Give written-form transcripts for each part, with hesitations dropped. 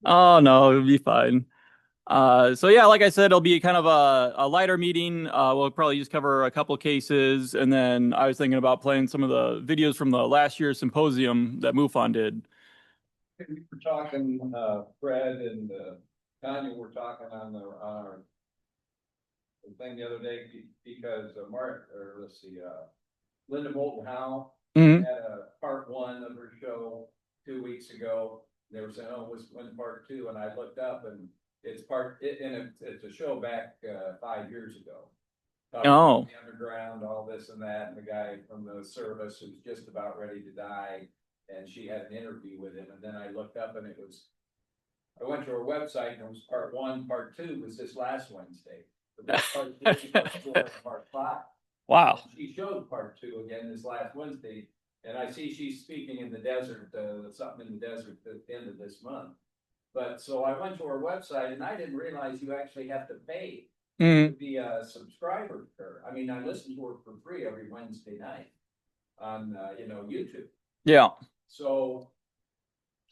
Oh no, it'll be fine. So yeah, like I said, it'll be kind of a lighter meeting. We'll probably just cover a couple cases, and then I was thinking about playing some of the videos from the last year's symposium that MUFON did. We were talking, Fred and Tanya were talking on our thing the other day because Mark, or let's see, Linda Moulton Howe Hmm. had a part one of her show 2 weeks ago. They were saying, oh, when's part two? And I looked up and it's a show back 5 years ago. Talking about Oh, the underground, all this and that, and the guy from the service who's just about ready to die. And she had an interview with him. And then I looked up and I went to her website and it was part one, part two was this last Wednesday. But that's part three, part four, and part five. wow. And she showed part two again this last Wednesday. And I see she's speaking in the desert, something in the desert at the end of this month. But so I went to her website and I didn't realize you actually have to pay to Hmm. be a subscriber to her. I mean, I listen to her for free every Wednesday night on, YouTube. Yeah. So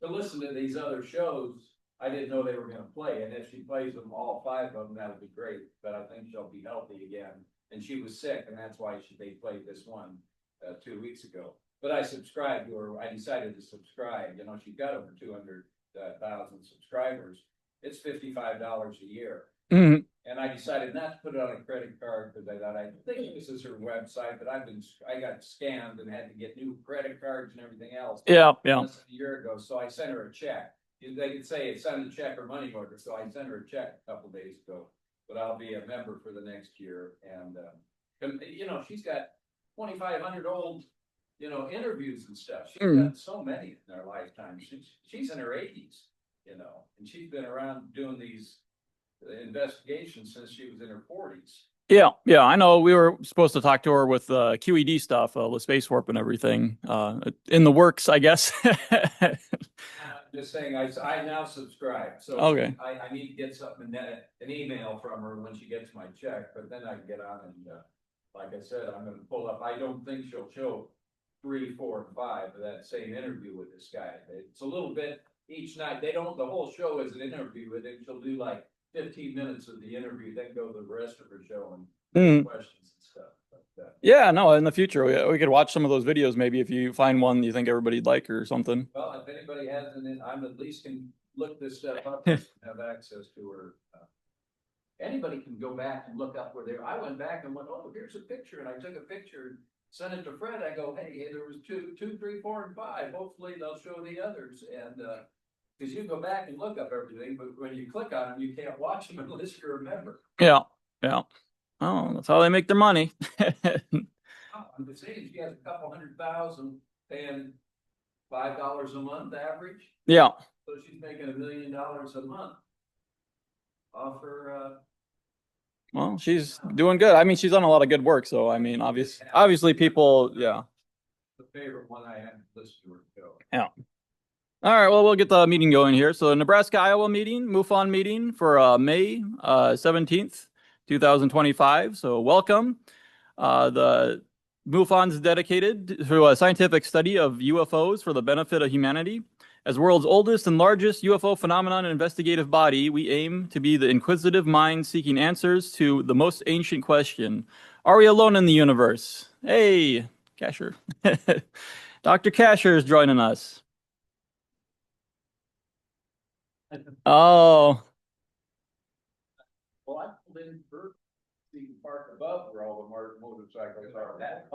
to listen to these other shows, I didn't know they were gonna play, and if she plays them, all five of them, that'll be great, but I think she'll be healthy again. And she was sick, and that's why they played this one, 2 weeks ago. But I subscribed to her, I decided to subscribe, she's got over 200,000 subscribers. It's $55 a year. Hmm. And I decided not to put it on a credit card because I thought, I think this is her website, but I got scammed and had to get new credit cards and everything else Yeah, yeah. less than a year ago. So I sent her a check. They could say send a check or money order. So I sent her a check a couple days ago, but I'll be a member for the next year. And, she's got 2,500 old, interviews and stuff. She's Hmm. got so many in her lifetime. She's in her 80s, and she's been around doing these investigation since she was in her 40s. Yeah, yeah. I know we were supposed to talk to her with QED stuff, the space warp and everything, in the works, I guess. Just saying, I now subscribe, so Okay. I need to get something, an email from her when she gets my check, but then I can get on and, like I said, I'm gonna pull up, I don't think she'll show 3, 4, and 5 of that same interview with this guy. It's a little bit each night, the whole show is an interview with him, she'll do like 15 minutes of the interview, then go to the rest of her show and Mm. questions and stuff. But, Yeah, no, in the future we could watch some of those videos maybe if you find one you think everybody'd like or something. well, if anybody has an, I'm at least can look this stuff up and have access to her. Anybody can go back and look up where they, I went back and went, oh, here's a picture, and I took a picture, sent it to Fred, I go, hey, there was two, 3, 4, and 5, hopefully they'll show the others, and, cause you go back and look up everything, but when you click on them, you can't watch them unless you're a member. Yeah, yeah. Oh, that's how they make their money. I'm just saying, she has a couple 100,000 paying $5 a month average, Yeah. so she's making $1 million a month off her, Well, she's doing good. I mean, she's done a lot of good work, so I mean, obviously people, yeah. the favorite one I had to listen to her show. Yeah. All right, well, we'll get the meeting going here. So, the Nebraska Iowa meeting, MUFON meeting for May 17th, 2025. So, welcome. The MUFON is dedicated to a scientific study of UFOs for the benefit of humanity. As the world's oldest and largest UFO phenomenon and investigative body, we aim to be the inquisitive mind seeking answers to the most ancient question: are we alone in the universe? Hey, Casher. Dr. Casher is joining us. Oh, Well, I pulled in first, so you can park above where all the motorcycles are at.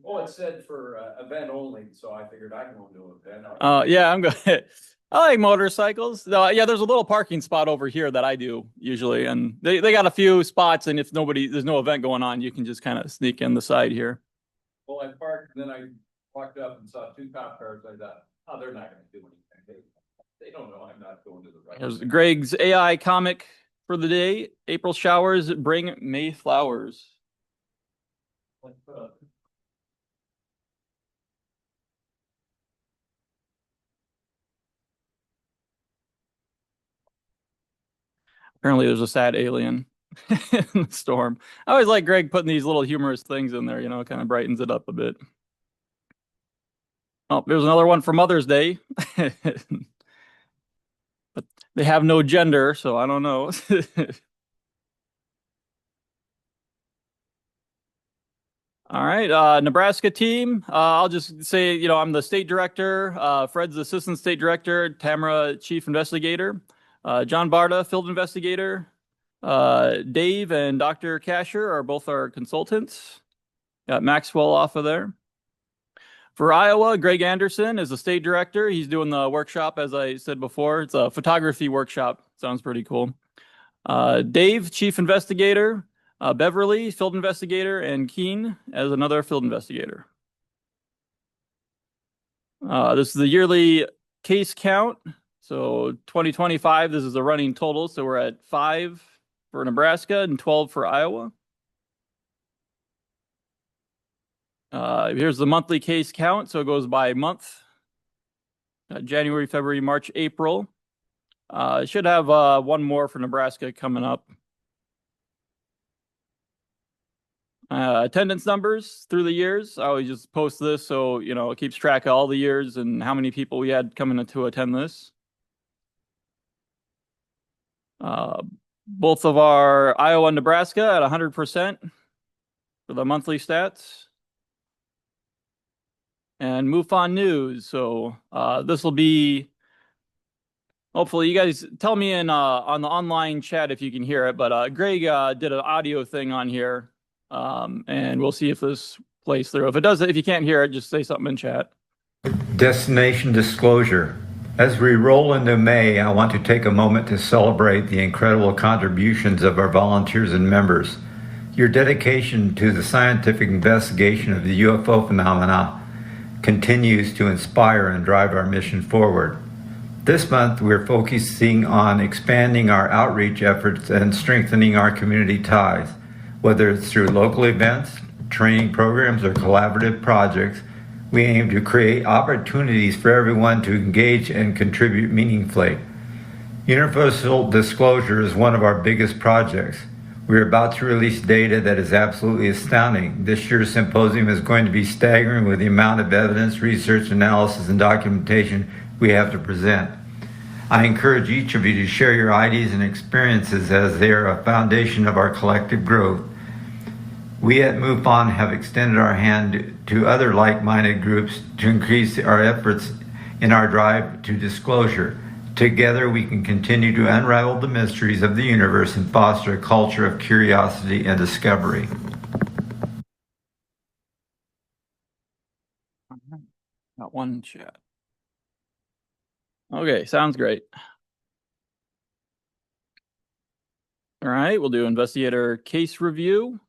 Oh, it said for event only, so I figured I can go to an event. yeah, I'm good. I like motorcycles. No, yeah, there's a little parking spot over here that I do usually, and they got a few spots, and if there's no event going on, you can just kind of sneak in the side here. Well, I parked, and then I walked up and saw 2 cop cars. I thought, oh, they're not gonna do anything. They don't know I'm not going to the right. Here's Greg's AI comic for the day. April showers bring May flowers. Apparently, there's a sad alien in the storm. I always like Greg putting these little humorous things in there, kind of brightens it up a bit. Oh, there's another one for Mother's Day. But they have no gender, so I don't know. All right, Nebraska team. I'll just say, I'm the state director. Fred's the assistant state director. Tamara, chief investigator. John Barta, field investigator. Dave and Dr. Casher are both our consultants. Got Maxwell off of there. For Iowa, Greg Anderson is the state director. He's doing the workshop, as I said before. It's a photography workshop. Sounds pretty cool. Dave, chief investigator. Beverly, field investigator, and Keen as another field investigator. This is the yearly case count. So 2025, this is a running total. So we're at 5 for Nebraska and 12 for Iowa. Here's the monthly case count. So it goes by month. January, February, March, April. Should have one more for Nebraska coming up. Attendance numbers through the years. I always just post this so, it keeps track of all the years and how many people we had coming to attend this. Both of our Iowa and Nebraska at 100% for the monthly stats. And MUFON News. So this will be, hopefully you guys tell me on the online chat if you can hear it, but Greg did an audio thing on here. And we'll see if this plays through. If it does, if you can't hear it, just say something in chat. Destination disclosure. As we roll into May, I want to take a moment to celebrate the incredible contributions of our volunteers and members. Your dedication to the scientific investigation of the UFO phenomena continues to inspire and drive our mission forward. This month, we're focusing on expanding our outreach efforts and strengthening our community ties. Whether it's through local events, training programs, or collaborative projects, we aim to create opportunities for everyone to engage and contribute meaningfully. Universal disclosure is one of our biggest projects. We're about to release data that is absolutely astounding. This year's symposium is going to be staggering with the amount of evidence, research, analysis, and documentation we have to present. I encourage each of you to share your ideas and experiences as they are a foundation of our collective growth. We at MUFON have extended our hand to other like-minded groups to increase our efforts in our drive to disclosure. Together, we can continue to unravel the mysteries of the universe and foster a culture of curiosity and discovery. Got one chat. Okay, sounds great. All right, we'll do investigator case review.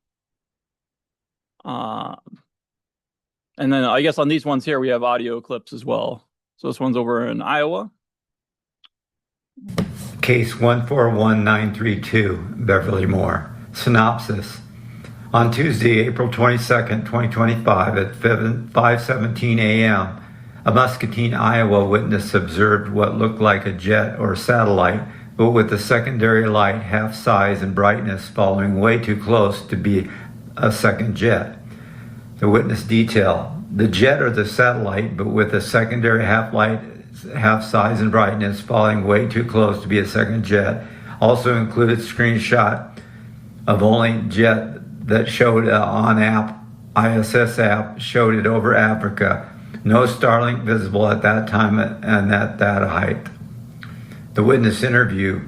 And then I guess on these ones here, we have audio clips as well. So this one's over in Iowa. Case 141932, Beverly Moore. Synopsis. On Tuesday, April 22nd, 2025 at 5:17 a.m., a Muscatine, Iowa witness observed what looked like a jet or satellite, but with a secondary light half size and brightness following way too close to be a second jet. The witness detail: the jet or the satellite, but with a secondary half size and brightness falling way too close to be a second jet, also included screenshot of only jet that showed on ISS app showed it over Africa. No Starlink visible at that time and at that height. The witness interview.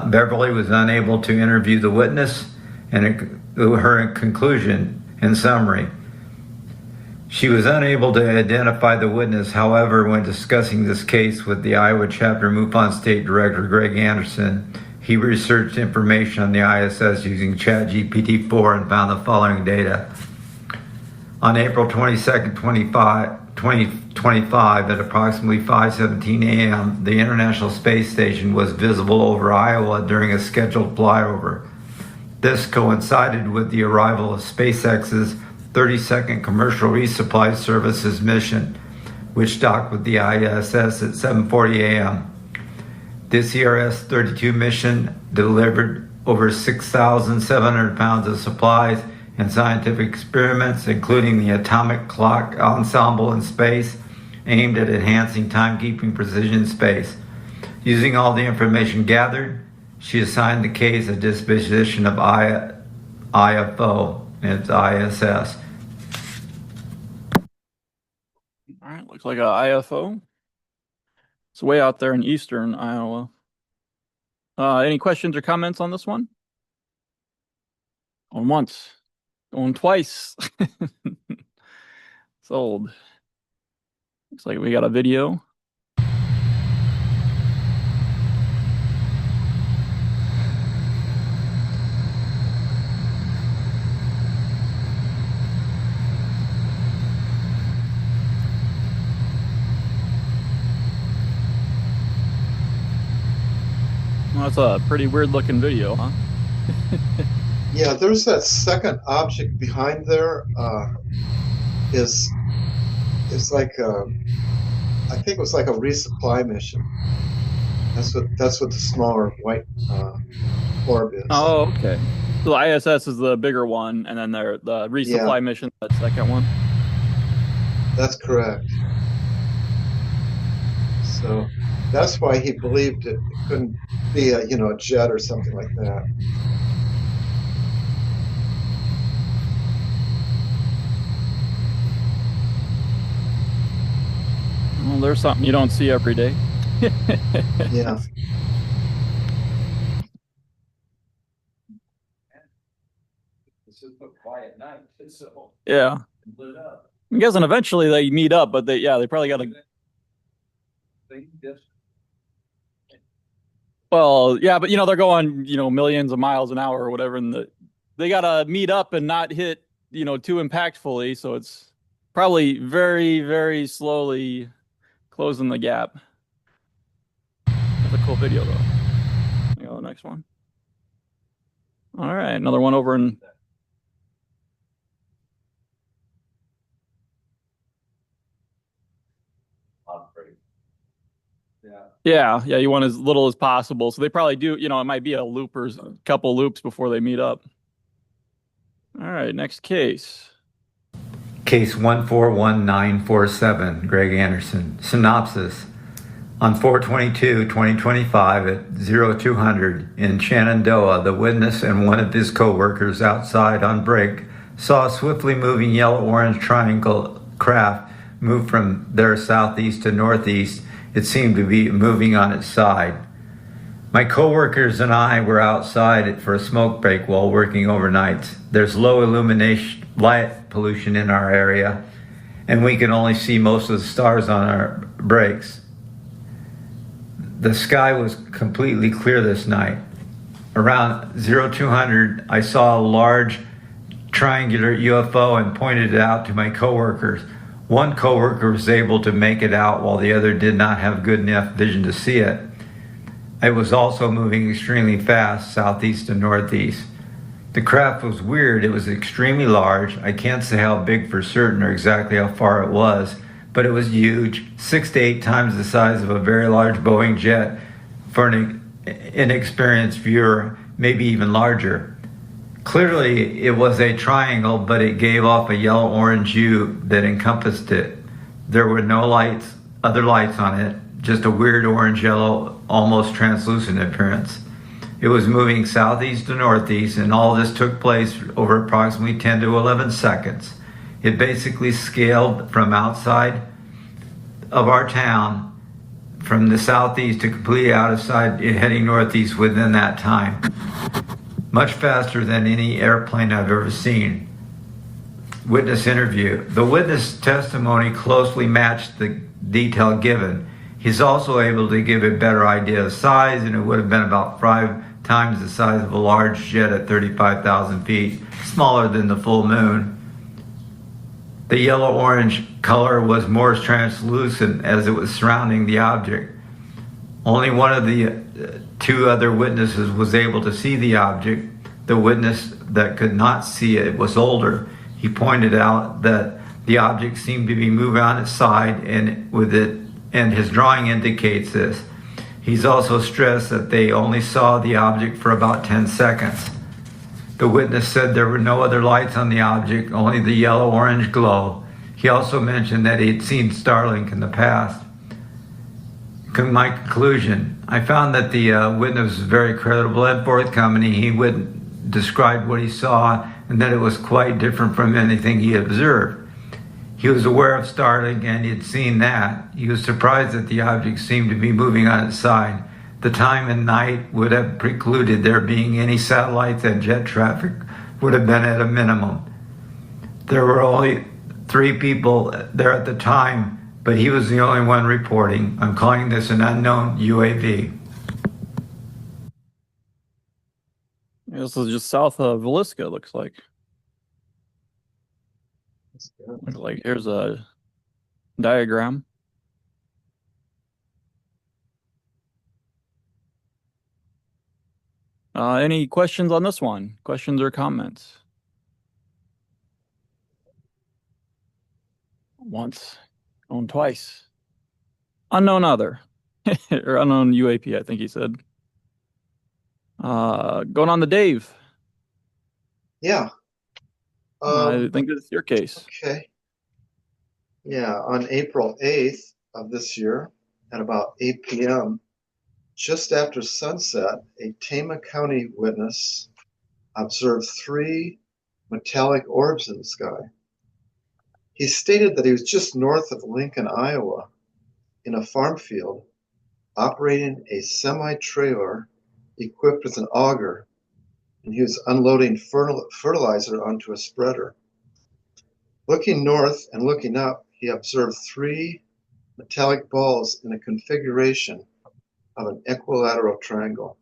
Beverly was unable to interview the witness, and her conclusion in summary. She was unable to identify the witness. However, when discussing this case with the Iowa chapter MUFON State Director Greg Anderson, he researched information on the ISS using ChatGPT-4 and found the following data. On April 22nd, 2025, at approximately 5:17 a.m., the International Space Station was visible over Iowa during a scheduled flyover. This coincided with the arrival of SpaceX's 32nd Commercial Resupply Services mission, which docked with the ISS at 7:40 a.m. This ERS-32 mission delivered over 6,700 pounds of supplies and scientific experiments, including the atomic clock ensemble in space, aimed at enhancing timekeeping precision in space. Using all the information gathered, she assigned the case a disposition of IFO, and it's ISS. All right, looks like a IFO. It's way out there in eastern Iowa. Any questions or comments on this one? Going once, going twice. Sold. Looks like we got a video. Well, that's a pretty weird looking video, huh? Yeah, there's that second object behind there. Is like I think it was like a resupply mission. That's what the smaller white orb is. Oh, okay. So the ISS is the bigger one, and then the resupply mission, that second one. That's correct. So that's why he believed it couldn't be a jet or something like that. Well, there's something you don't see every day. Yeah. This is a quiet night, so Yeah. lit up. I'm guessing eventually they meet up, but they probably got to. They just Well, yeah, but they're going millions of miles an hour or whatever, and they got to meet up and not hit too impactfully. So it's probably very, very slowly closing the gap. That's a cool video, though. The next one. All right, another one over in. Yeah, you want as little as possible. So they probably do, it might be a loop or a couple loops before they meet up. All right, next case. Case 141947, Greg Anderson. Synopsis. On 4/22/2025 at 0200 in Shenandoah, the witness and one of his co-workers outside on break saw a swiftly moving yellow-orange triangle craft move from their southeast to northeast. It seemed to be moving on its side. My co-workers and I were outside for a smoke break while working overnights. There's low illumination, light pollution in our area, and we can only see most of the stars on our breaks. The sky was completely clear this night. Around 0200, I saw a large triangular UFO and pointed it out to my coworkers. One coworker was able to make it out while the other did not have good enough vision to see it. It was also moving extremely fast, southeast and northeast. The craft was weird. It was extremely large. I can't say how big for certain or exactly how far it was, but it was huge, 6 to 8 times the size of a very large Boeing jet for an inexperienced viewer, maybe even larger. Clearly, it was a triangle, but it gave off a yellow-orange hue that encompassed it. There were no lights, other lights on it, just a weird orange-yellow, almost translucent appearance. It was moving southeast to northeast, and all this took place over approximately 10 to 11 seconds. It basically scaled from outside of our town, from the southeast to completely out of sight, heading northeast within that time. Much faster than any airplane I've ever seen. Witness interview. The witness testimony closely matched the detail given. He's also able to give a better idea of size, and it would have been about 5 times the size of a large jet at 35,000 feet, smaller than the full moon. The yellow-orange color was more translucent as it was surrounding the object. Only one of the 2 other witnesses was able to see the object. The witness that could not see it was older. He pointed out that the object seemed to be moving on its side, and his drawing indicates this. He's also stressed that they only saw the object for about 10 seconds. The witness said there were no other lights on the object, only the yellow-orange glow. He also mentioned that he had seen Starlink in the past. My conclusion, I found that the witness was very credible and forthcoming. He would describe what he saw and that it was quite different from anything he observed. He was aware of Starlink and he had seen that. He was surprised that the object seemed to be moving on its side. The time and night would have precluded there being any satellites, and jet traffic would have been at a minimum. There were only 3 people there at the time, but he was the only one reporting. I'm calling this an unknown UAV. This is just south of Villisca, looks like. Looks like here's a diagram. Any questions on this one? Questions or comments? Once, going twice. Unknown other, or unknown UAP, I think he said. Going on to Dave. Yeah. I think it's your case. Okay. Yeah, on April 8th of this year at about 8 p.m., just after sunset, a Tama County witness observed 3 metallic orbs in the sky. He stated that he was just north of Lincoln, Iowa, in a farm field, operating a semi-trailer equipped with an auger, and he was unloading fertilizer onto a spreader. Looking north and looking up, he observed 3 metallic balls in a configuration of an equilateral triangle.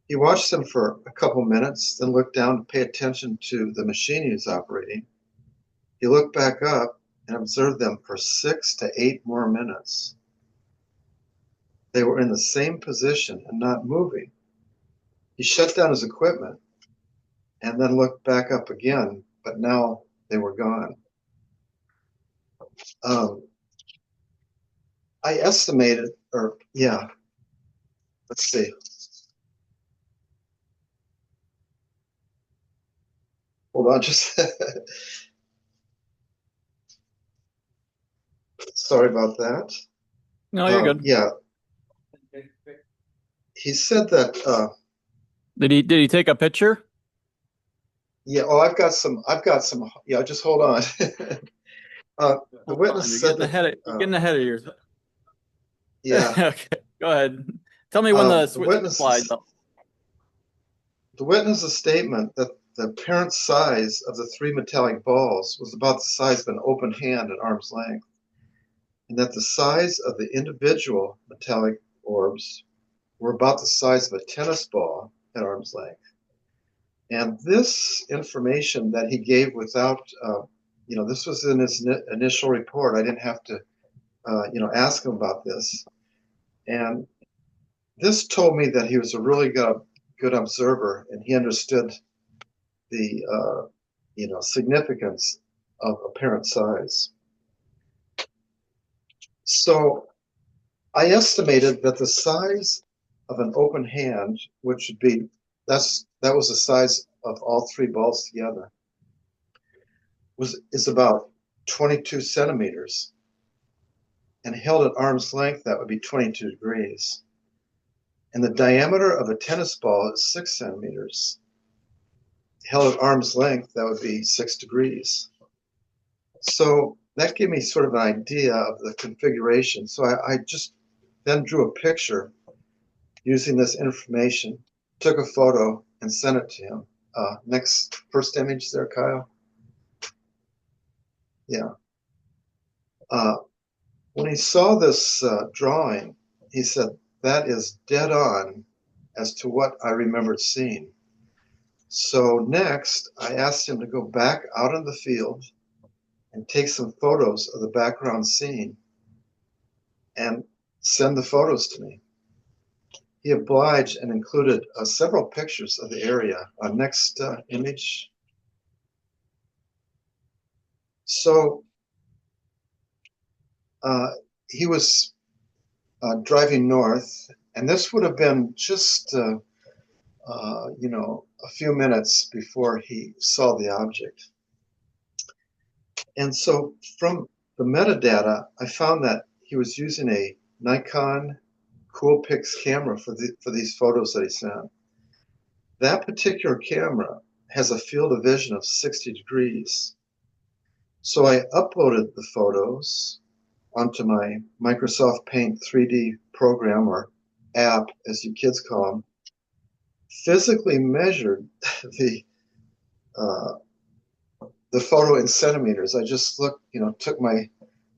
He watched them for a couple minutes, then looked down to pay attention to the machine he was operating. He looked back up and observed them for 6 to 8 more minutes. They were in the same position and not moving. He shut down his equipment and then looked back up again, but now they were gone. I estimated, let's see. Hold on, just sorry about that. No, you're good. Yeah, he said that. Did he take a picture? Yeah. Oh, I've got some. Yeah, just hold on. The witness said that. You're getting ahead of yourself. Yeah. Okay, go ahead. Tell me when the switch slides up. The witness's statement that the apparent size of the 3 metallic balls was about the size of an open hand at arm's length, and that the size of the individual metallic orbs were about the size of a tennis ball at arm's length. And this information that he gave without, this was in his initial report. I didn't have to, ask him about this. And this told me that he was a really good observer, and he understood the, significance of apparent size. So I estimated that the size of an open hand, which would be, that was the size of all 3 balls together, is about 22 centimeters. And held at arm's length, that would be 22 degrees. And the diameter of a tennis ball is 6 centimeters. Held at arm's length, that would be 6 degrees. So that gave me sort of an idea of the configuration. So I just then drew a picture using this information, took a photo, and sent it to him. First image there, Kyle. Yeah. When he saw this drawing, he said, "That is dead on as to what I remembered seeing." So next, I asked him to go back out in the field and take some photos of the background scene and send the photos to me. He obliged and included several pictures of the area. Next image. So he was driving north, and this would have been just, a few minutes before he saw the object. And so from the metadata, I found that he was using a Nikon Coolpix camera for these photos that he sent. That particular camera has a field of vision of 60 degrees. So I uploaded the photos onto my Microsoft Paint 3D program, or app, as you kids call them, physically measured the uh, the photo in centimeters. I just looked, took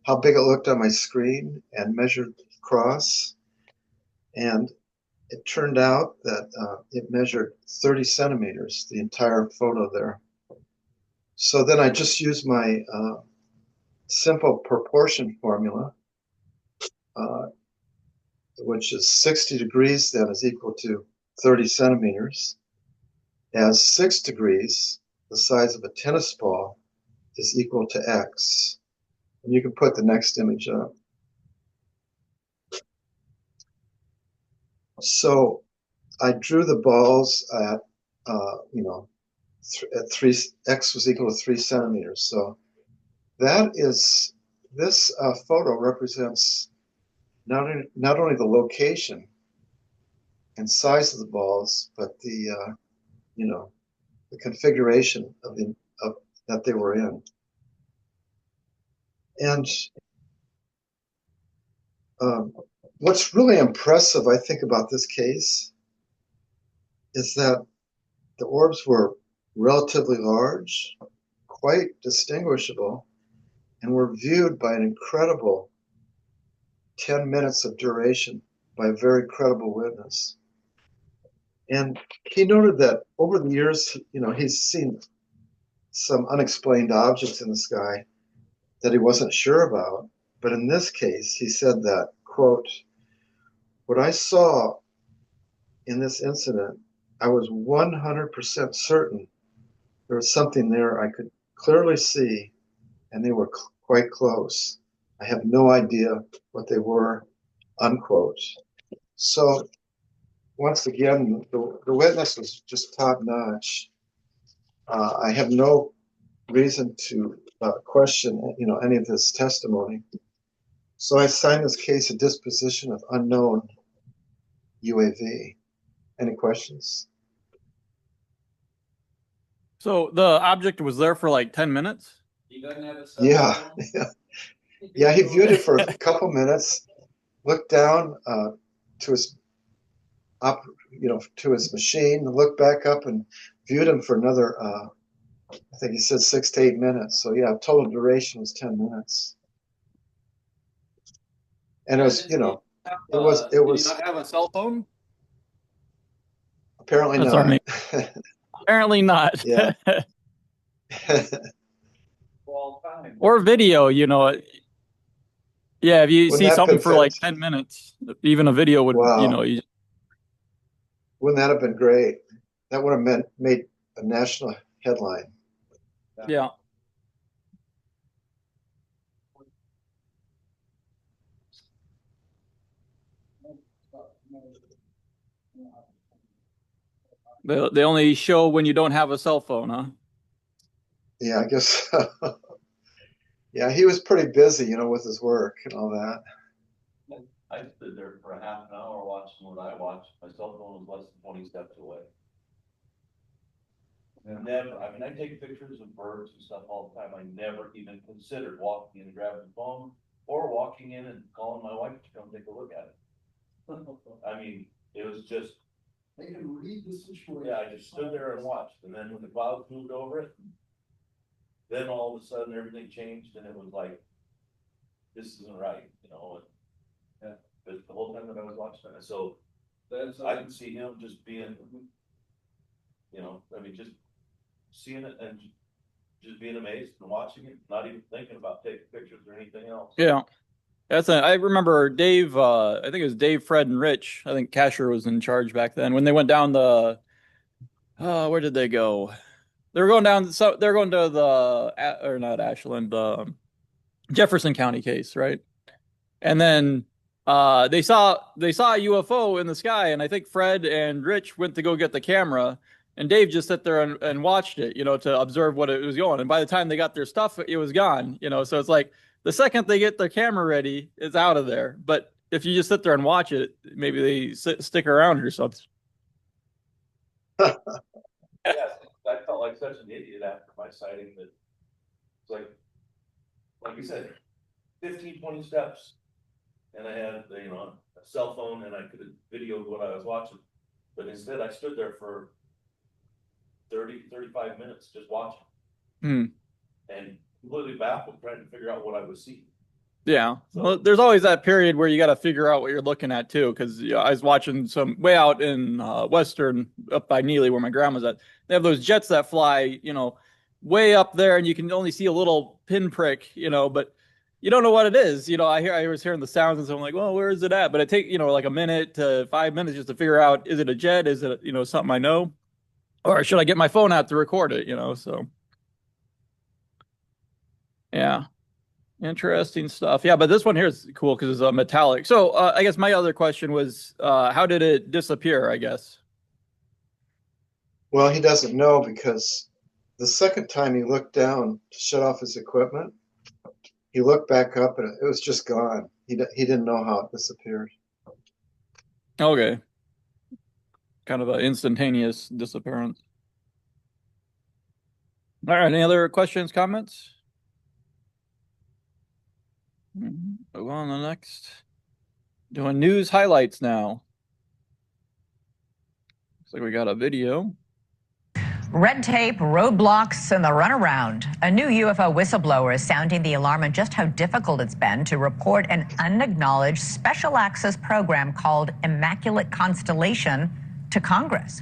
how big it looked on my screen and measured across, and it turned out that it measured 30 centimeters, the entire photo there. So then I just used my simple proportion formula, uh, which is 60 degrees then is equal to 30 centimeters, as 6 degrees, the size of a tennis ball, is equal to X. And you can put the next image up. So I drew the balls at, at 3, X was equal to 3 centimeters. So this photo represents not only the location and size of the balls, but the configuration of that they were in. And what's really impressive, I think, about this case is that the orbs were relatively large, quite distinguishable, and were viewed by an incredible 10 minutes of duration by a very credible witness. And he noted that over the years, he's seen some unexplained objects in the sky that he wasn't sure about. But in this case, he said that, quote, "What I saw in this incident, I was 100% certain there was something there I could clearly see, and they were quite close. I have no idea what they were," unquote. So once again, the witness was just top notch. I have no reason to question, any of his testimony. So I signed this case a disposition of unknown UAV. Any questions? So the object was there for like 10 minutes? He doesn't have a cell Yeah, phone? yeah. He viewed it for a couple minutes, looked down to his to his machine, looked back up and viewed him for another. I think he said 6 to 8 minutes. So yeah, total duration was 10 minutes. And it was, Did he not have a cell phone? apparently That's not. Apparently not. Yeah. Or video, Yeah, if you Wouldn't see that something been for like fantastic? 10 minutes, even a video would, Wow. Wouldn't that have been great? That would have made a national headline. yeah. They only show when you don't have a cell phone, huh? Yeah, I guess. Yeah, he was pretty busy, with his work and all that. I stood there for a half an hour watching what I watched. My cell phone was less than 20 steps away. Never, I take pictures of birds and stuff all the time. I never even considered walking in and grabbing the phone or walking in and calling my wife to come take a look at it. It was just. They can read the situation. Yeah, I just stood there and watched. And then when the clouds moved over it, then all of a sudden everything changed and it was like, this isn't right, and but the whole time that I was watching it, so I can see him just being, just seeing it and just being amazed and watching it, not even thinking about taking pictures or anything else. Yeah. I remember Dave, I think it was Dave, Fred, and Rich. I think Casher was in charge back then. When they went down where did they go? They were going down, so they're going to or not Ashland, Jefferson County case, right? And then they saw a UFO in the sky, and I think Fred and Rich went to go get the camera, And Dave just sat there and watched it, to observe what it was going. And by the time they got their stuff, it was gone, So it's like the second they get their camera ready, it's out of there. But if you just sit there and watch it, maybe they stick around or something. Yes, I felt like such an idiot after my sighting that it's like you said, 15, 20 steps. And I had, a cell phone and I could have videoed what I was watching. But instead I stood there for 30, 35 minutes just watching. And completely baffled trying to figure out what I was seeing. Yeah. Well, there's always that period where you got to figure out what you're looking at too. Cause I was watching some way out in Western up by Neely where my grandma's at. They have those jets that fly, way up there and you can only see a little pinprick, but you don't know what it is. I was hearing the sounds and so I'm like, well, where is it at? But it take, like a minute to 5 minutes just to figure out, is it a jet? Is it, something I know? Or should I get my phone out to record it, so. Yeah. Interesting stuff. Yeah, but this one here is cool because it's metallic. So I guess my other question was, how did it disappear, I guess? Well, he doesn't know because the second time he looked down to shut off his equipment, he looked back up and it was just gone. He didn't know how it disappeared. Okay. Kind of an instantaneous disappearance. All right. Any other questions, comments? Go on the next. Doing news highlights now. Looks like we got a video. Red tape, roadblocks, and the runaround. A new UFO whistleblower is sounding the alarm on just how difficult it's been to report an unacknowledged special access program called Immaculate Constellation to Congress.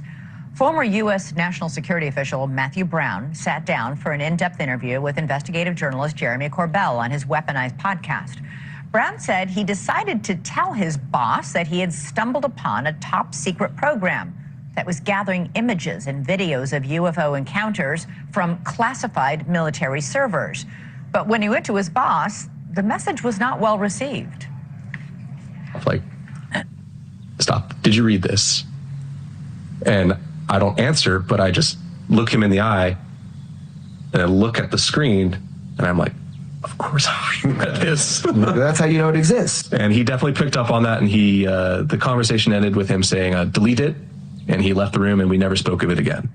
Former U.S. national security official Matthew Brown sat down for an in-depth interview with investigative journalist Jeremy Corbell on his Weaponized podcast. Brown said he decided to tell his boss that he had stumbled upon a top-secret program that was gathering images and videos of UFO encounters from classified military servers. But when he went to his boss, the message was not well received. Like, stop. Did you read this? And I don't answer, but I just look him in the eye and I look at the screen and I'm like, of course I read this. That's how you know it exists. And he definitely picked up on that. And the conversation ended with him saying, delete it. And he left the room and we never spoke of it again.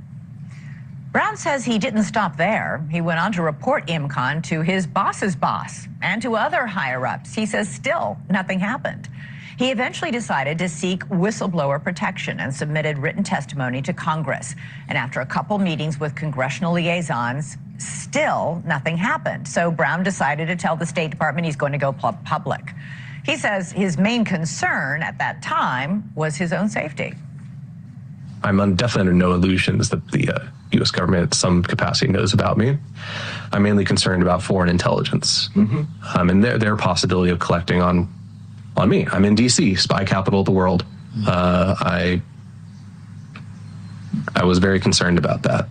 Brown says he didn't stop there. He went on to report IMCON to his boss's boss and to other higher-ups. He says still nothing happened. He eventually decided to seek whistleblower protection and submitted written testimony to Congress. And after a couple meetings with congressional liaisons, still nothing happened. So Brown decided to tell the State Department he's going to go public. He says his main concern at that time was his own safety. I'm definitely under no illusions that the U.S. government at some capacity knows about me. I'm mainly concerned about foreign intelligence and their possibility of collecting on me. I'm in D.C., spy capital of the world. I was very concerned about that.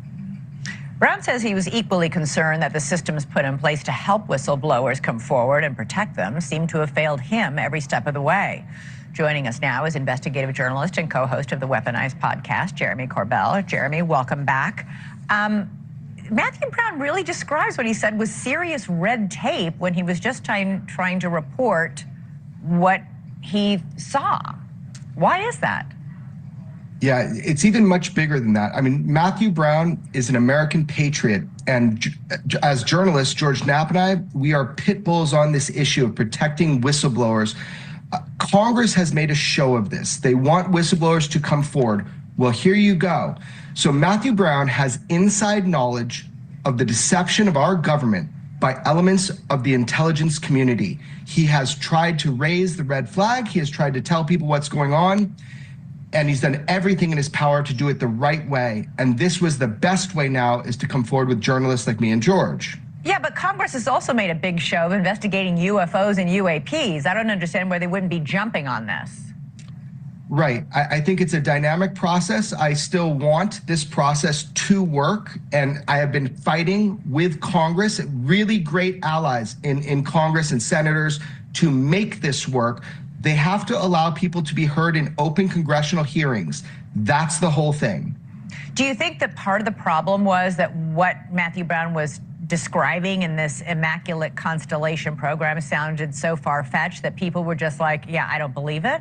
Brown says he was equally concerned that the systems put in place to help whistleblowers come forward and protect them seem to have failed him every step of the way. Joining us now is investigative journalist and co-host of the Weaponized podcast, Jeremy Corbell. Jeremy, welcome back. Matthew Brown really describes what he said was serious red tape when he was just trying to report what he saw. Why is that? Yeah, it's even much bigger than that. I mean, Matthew Brown is an American patriot. And as journalists, George Knapp and I, we are pit bulls on this issue of protecting whistleblowers. Congress has made a show of this. They want whistleblowers to come forward. Well, here you go. So Matthew Brown has inside knowledge of the deception of our government by elements of the intelligence community. He has tried to raise the red flag. He has tried to tell people what's going on. And he's done everything in his power to do it the right way. And this was the best way now, is to come forward with journalists like me and George. Yeah, but Congress has also made a big show of investigating UFOs and UAPs. I don't understand why they wouldn't be jumping on this. Right. I think it's a dynamic process. I still want this process to work. And I have been fighting with Congress, really great allies in Congress and senators, to make this work. They have to allow people to be heard in open congressional hearings. That's the whole thing. Do you think that part of the problem was that what Matthew Brown was describing in this Immaculate Constellation program sounded so far-fetched that people were just like, yeah, I don't believe it?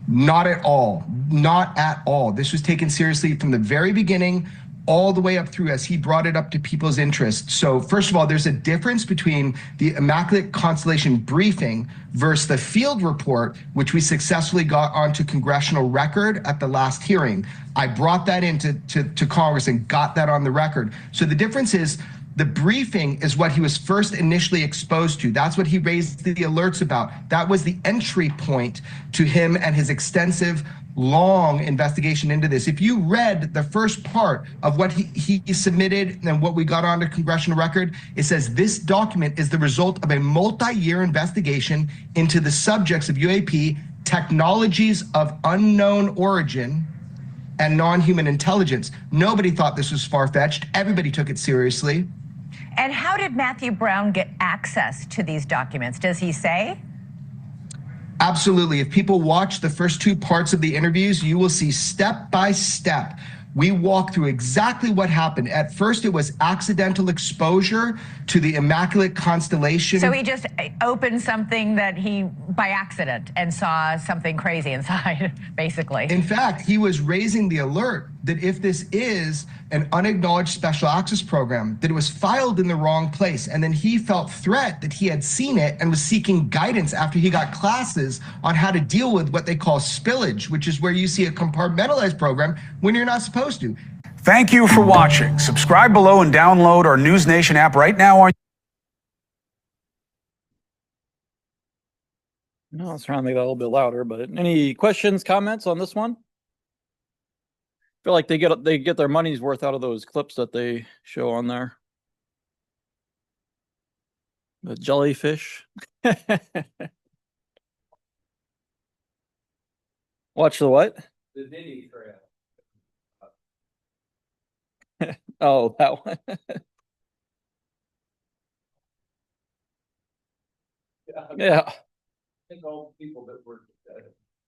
Not at all. Not at all. This was taken seriously from the very beginning all the way up through as he brought it up to people's interest. So first of all, there's a difference between the Immaculate Constellation briefing versus the field report, which we successfully got onto congressional record at the last hearing. I brought that into to Congress and got that on the record. So the difference is the briefing is what he was first initially exposed to. That's what he raised the alerts about. That was the entry point to him and his extensive, long investigation into this. If you read the first part of what he submitted and what we got onto congressional record, it says this document is the result of a multi-year investigation into the subjects of UAP, technologies of unknown origin, and non-human intelligence. Nobody thought this was far-fetched. Everybody took it seriously. And how did Matthew Brown get access to these documents? Does he say? Absolutely. If people watch the first two parts of the interviews, you will see step by step. We walk through exactly what happened. At first, it was accidental exposure to the Immaculate Constellation. So he just opened something that he, by accident, and saw something crazy inside, basically. In fact, he was raising the alert that if this is an unacknowledged special access program, that it was filed in the wrong place. And then he felt threat that he had seen it and was seeking guidance after he got classes on how to deal with what they call spillage, which is where you see a compartmentalized program when you're not supposed to. Thank you for watching. Subscribe below and download our News Nation app right now on. No, I was trying to make that a little bit louder, but any questions, comments on this one? I feel like they get their money's worth out of those clips that they show on there. The jellyfish. Watch the what? The Diddy trail. Oh, that one. Yeah. I think all the people that were,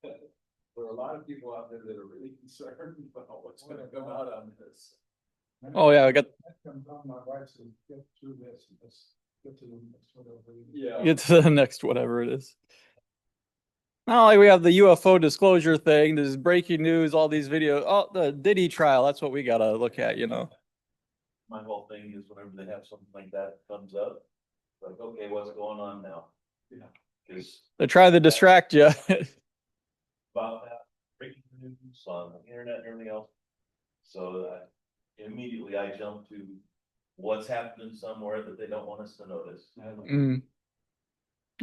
there are a lot of people out there that are really concerned about what's going to come out on this. Oh yeah, I got. My wife said, get through this and let's get to the next whatever. Yeah. Get to the next whatever it is. Not like we have the UFO disclosure thing. There's breaking news, all these videos. Oh, the Diddy trial. That's what we gotta look at, you know. My whole thing is whenever they have something like that comes up, like, okay, what's going on now? Yeah. Because They're trying to distract you. about that breaking news on the internet and everything else. So immediately I jump to what's happening somewhere that they don't want us to notice.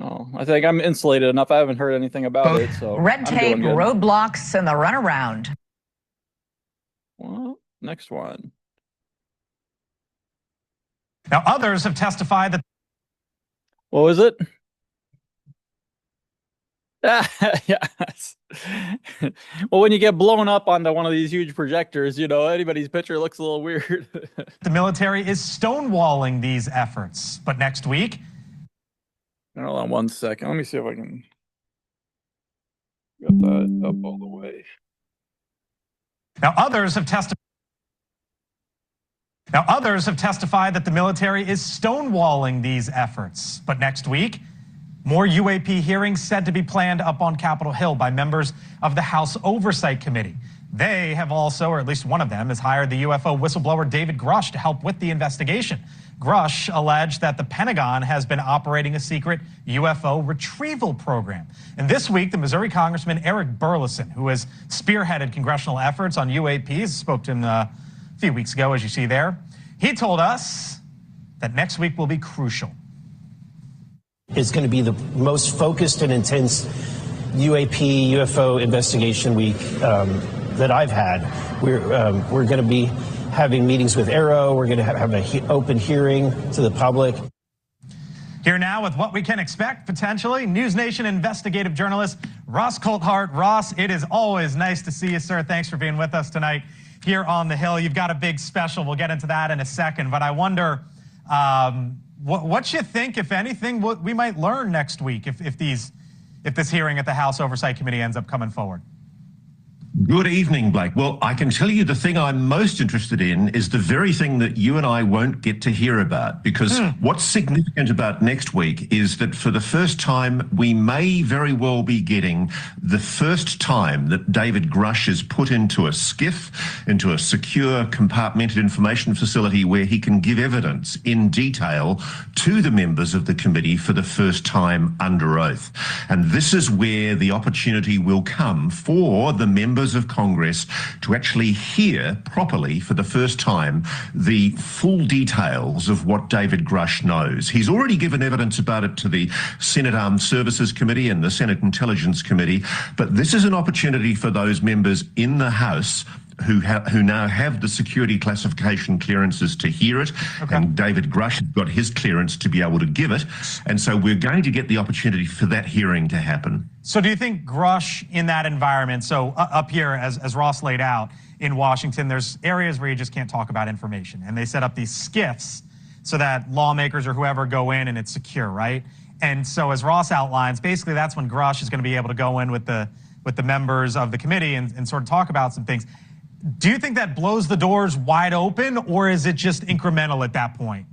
Oh, I think I'm insulated enough. I haven't heard anything about it. So red tape, roadblocks, and the runaround. Well, next one. Now, others have testified that. What was it? Yes. Well, when you get blown up onto one of these huge projectors, you know, anybody's picture looks a little weird. The military is stonewalling these efforts. But next week. Hold on 1 second. Let me see if I can get that up all the way. Now, others have testified that the military is stonewalling these efforts. But next week, more UAP hearings said to be planned up on Capitol Hill by members of the House Oversight Committee. They have also, or at least one of them, has hired the UFO whistleblower David Grush to help with the investigation. Grush alleged that the Pentagon has been operating a secret UFO retrieval program. And this week, the Missouri Congressman Eric Burleson, who has spearheaded congressional efforts on UAPs, spoke to him a few weeks ago, as you see there. He told us that next week will be crucial. It's going to be the most focused and intense UAP, UFO investigation week that I've had. We're going to be having meetings with Arrow. We're going to have an open hearing to the public. Here now with what we can expect, potentially, News Nation investigative journalist Ross Coulthart. Ross, it is always nice to see you, sir. Thanks for being with us tonight here on the Hill. You've got a big special. We'll get into that in a second. But I wonder what you think, if anything, what we might learn next week if this hearing at the House Oversight Committee ends up coming forward. Good evening, Blake. Well, I can tell you the thing I'm most interested in is the very thing that you and I won't get to hear about, because what's significant about next week is that for the first time, we may very well be getting the first time that David Grush is put into a skiff, into a secure compartmented information facility where he can give evidence in detail to the members of the committee for the first time under oath. And this is where the opportunity will come for the members of Congress to actually hear properly for the first time the full details of what David Grush knows. He's already given evidence about it to the Senate Armed Services Committee and the Senate Intelligence Committee, but this is an opportunity for those members in the House who now have the security classification clearances to hear it, and David Grush has got his clearance to be able to give it, and so we're going to get the opportunity for that hearing to happen. So do you think Grush in that environment, so up here, as Ross laid out, in Washington, there's areas where you just can't talk about information, and they set up these skiffs so that lawmakers or whoever go in and it's secure, right? And so as Ross outlines, basically that's when Grush is going to be able to go in with the members of the committee and sort of talk about some things. Do you think that blows the doors wide open, or is it just incremental at that point?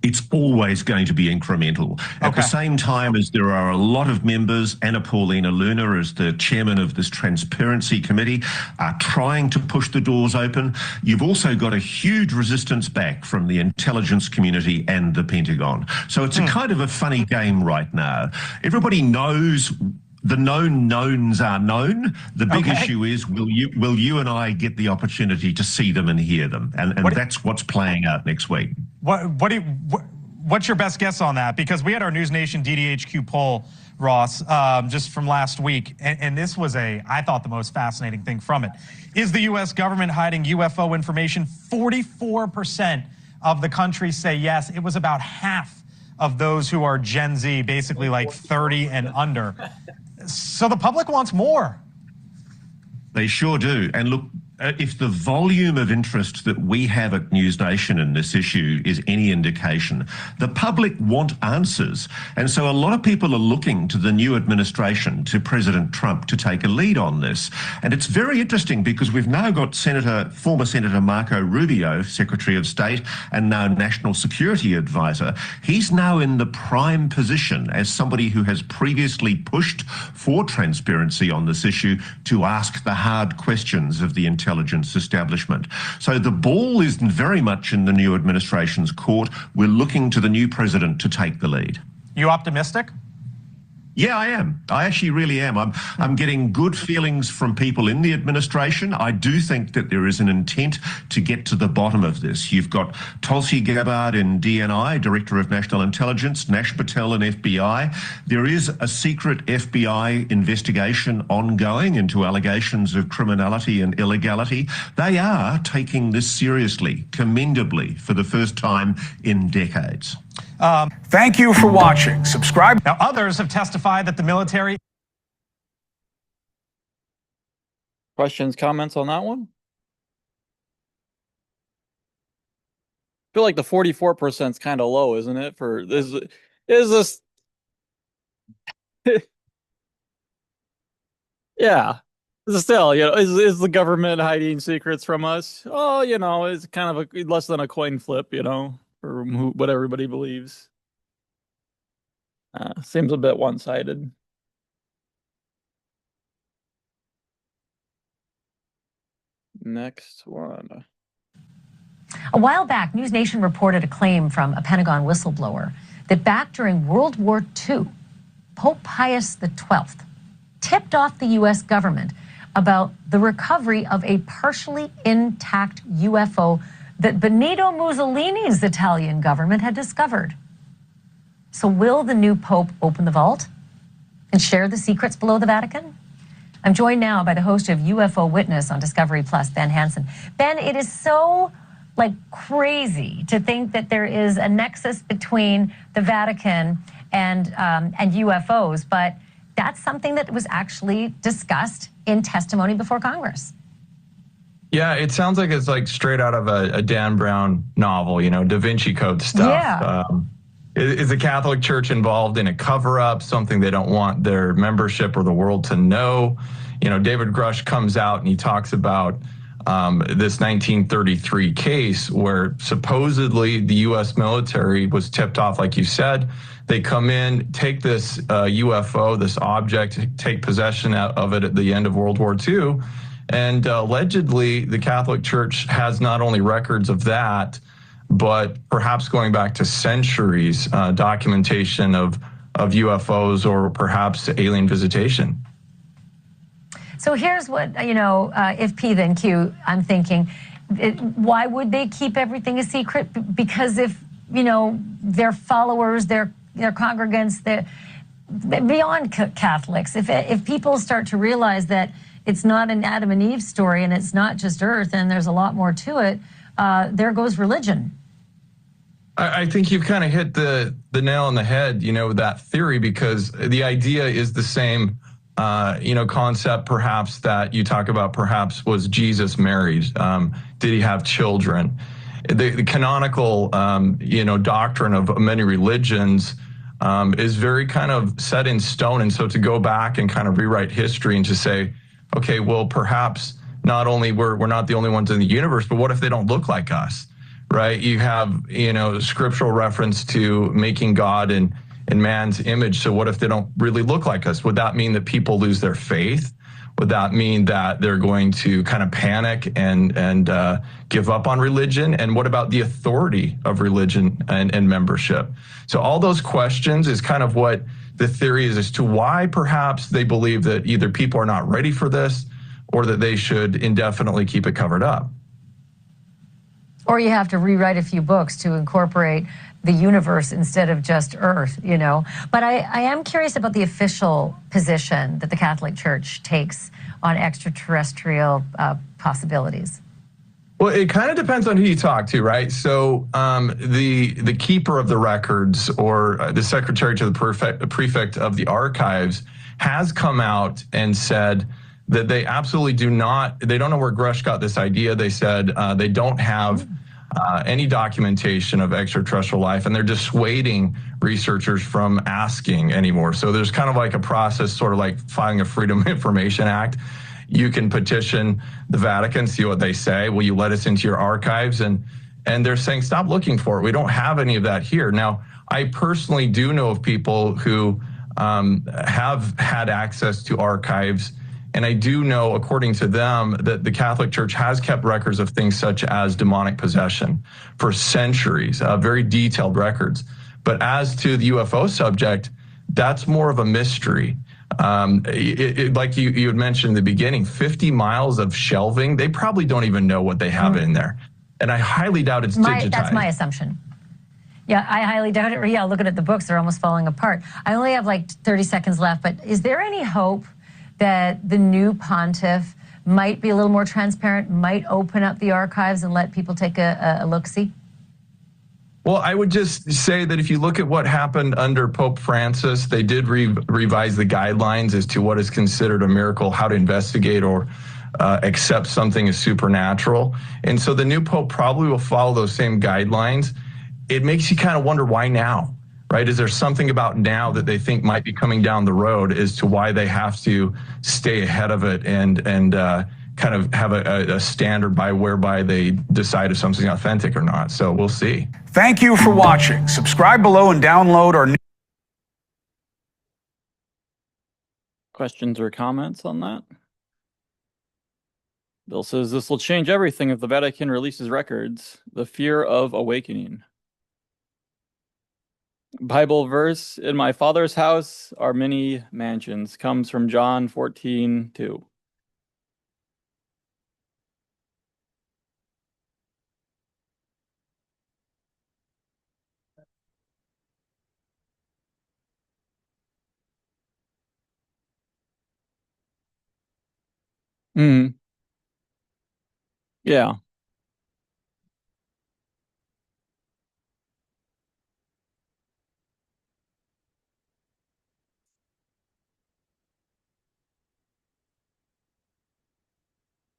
It's always going to be incremental. At the same time as there are a lot of members, Anna Paulina Luna, as the chairman of this Transparency Committee, are trying to push the doors open. You've also got a huge resistance back from the intelligence community and the Pentagon. So it's a kind of a funny game right now. Everybody knows the known knowns are known. The big issue is, will you and I get the opportunity to see them and hear them? And that's what's playing out next week. What's your best guess on that? Because we had our News Nation DDHQ poll, Ross, just from last week, and this was I thought, the most fascinating thing from it. Is the U.S. government hiding UFO information? 44% of the country say yes. It was about half of those who are Gen Z, basically like 30 and under. So the public wants more. They sure do. And look, if the volume of interest that we have at News Nation in this issue is any indication, the public want answers. And so a lot of people are looking to the new administration, to President Trump, to take a lead on this. And it's very interesting because we've now got former Senator Marco Rubio, Secretary of State, and now National Security Advisor. He's now in the prime position as somebody who has previously pushed for transparency on this issue to ask the hard questions of the intelligence establishment. So the ball is very much in the new administration's court. We're looking to the new president to take the lead. You optimistic? Yeah, I am. I actually really am. I'm getting good feelings from people in the administration. I do think that there is an intent to get to the bottom of this. You've got Tulsi Gabbard in DNI, Director of National Intelligence, Nash Patel in FBI. There is a secret FBI investigation ongoing into allegations of criminality and illegality. They are taking this seriously, commendably, for the first time in decades. Thank you for watching. Subscribe. Now, others have testified that the military... Questions, comments on that one? I feel like the 44% is kind of low, isn't it? For this, is this? Yeah, still, is the government hiding secrets from us? Oh, it's kind of less than a coin flip, for what everybody believes. Seems a bit one-sided. Next one. A while back, News Nation reported a claim from a Pentagon whistleblower that back during World War II, Pope Pius XII tipped off the U.S. government about the recovery of a partially intact UFO that Benito Mussolini's Italian government had discovered. So will the new Pope open the vault and share the secrets below the Vatican? I'm joined now by the host of UFO Witness on Discovery Plus, Ben Hansen. Ben, it is so crazy to think that there is a nexus between the Vatican and UFOs, but that's something that was actually discussed in testimony before Congress. Yeah, it sounds like it's straight out of a Dan Brown novel, Da Vinci Code stuff. Yeah. Is the Catholic Church involved in a cover-up, something they don't want their membership or the world to know? David Grush comes out and he talks about this 1933 case where supposedly the U.S. military was tipped off, like you said. They come in, take this UFO, this object, take possession of it at the end of World War II. And allegedly, the Catholic Church has not only records of that, but perhaps going back to centuries, documentation of UFOs or perhaps alien visitation. So here's what, if P then Q, I'm thinking, why would they keep everything a secret? Because if, their followers, their congregants, beyond Catholics, if people start to realize that it's not an Adam and Eve story and it's not just Earth and there's a lot more to it, there goes religion. I think you've kind of hit the nail on the head, that theory, because the idea is the same, concept perhaps that you talk about. Perhaps was Jesus married? Did he have children? The canonical, doctrine of many religions is very kind of set in stone. And so to go back and kind of rewrite history and to say, okay, well, perhaps not only we're not the only ones in the universe, but what if they don't look like us? Right? You have, scriptural reference to making God in man's image. So what if they don't really look like us? Would that mean that people lose their faith? Would that mean that they're going to kind of panic and give up on religion? And what about the authority of religion and membership? So all those questions is kind of what the theory is as to why perhaps they believe that either people are not ready for this or that they should indefinitely keep it covered up. Or you have to rewrite a few books to incorporate the universe instead of just Earth, But I am curious about the official position that the Catholic Church takes on extraterrestrial possibilities. Well, it kind of depends on who you talk to, right? So the keeper of the records or the secretary to the prefect of the archives has come out and said that they absolutely they don't know where Grush got this idea. They said they don't have any documentation of extraterrestrial life, and they're dissuading researchers from asking anymore. So there's kind of like a process, sort of like filing a Freedom of Information Act. You can petition the Vatican, see what they say. Will you let us into your archives? And they're saying, stop looking for it. We don't have any of that here. Now, I personally do know of people who have had access to archives. And I do know, according to them, that the Catholic Church has kept records of things such as demonic possession for centuries, very detailed records. But as to the UFO subject, that's more of a mystery. Like you had mentioned in the beginning, 50 miles of shelving, they probably don't even know what they have in there. And I highly doubt it's digitized. That's my assumption. Yeah, I highly doubt it. Yeah, looking at the books, they're almost falling apart. I only have like 30 seconds left, but is there any hope that the new pontiff might be a little more transparent, might open up the archives and let people take a look-see? Well, I would just say that if you look at what happened under Pope Francis, they did revise the guidelines as to what is considered a miracle, how to investigate or accept something as supernatural. And so the new Pope probably will follow those same guidelines. It makes you kind of wonder, why now? Right? Is there something about now that they think might be coming down the road as to why they have to stay ahead of it and kind of have a standard whereby they decide if something's authentic or not? So we'll see. Thank you for watching. Subscribe below and download our new. Questions or comments on that? Bill says this will change everything if the Vatican releases records. The fear of awakening. Bible verse, in my Father's house are many mansions, comes from John 14:2. Yeah.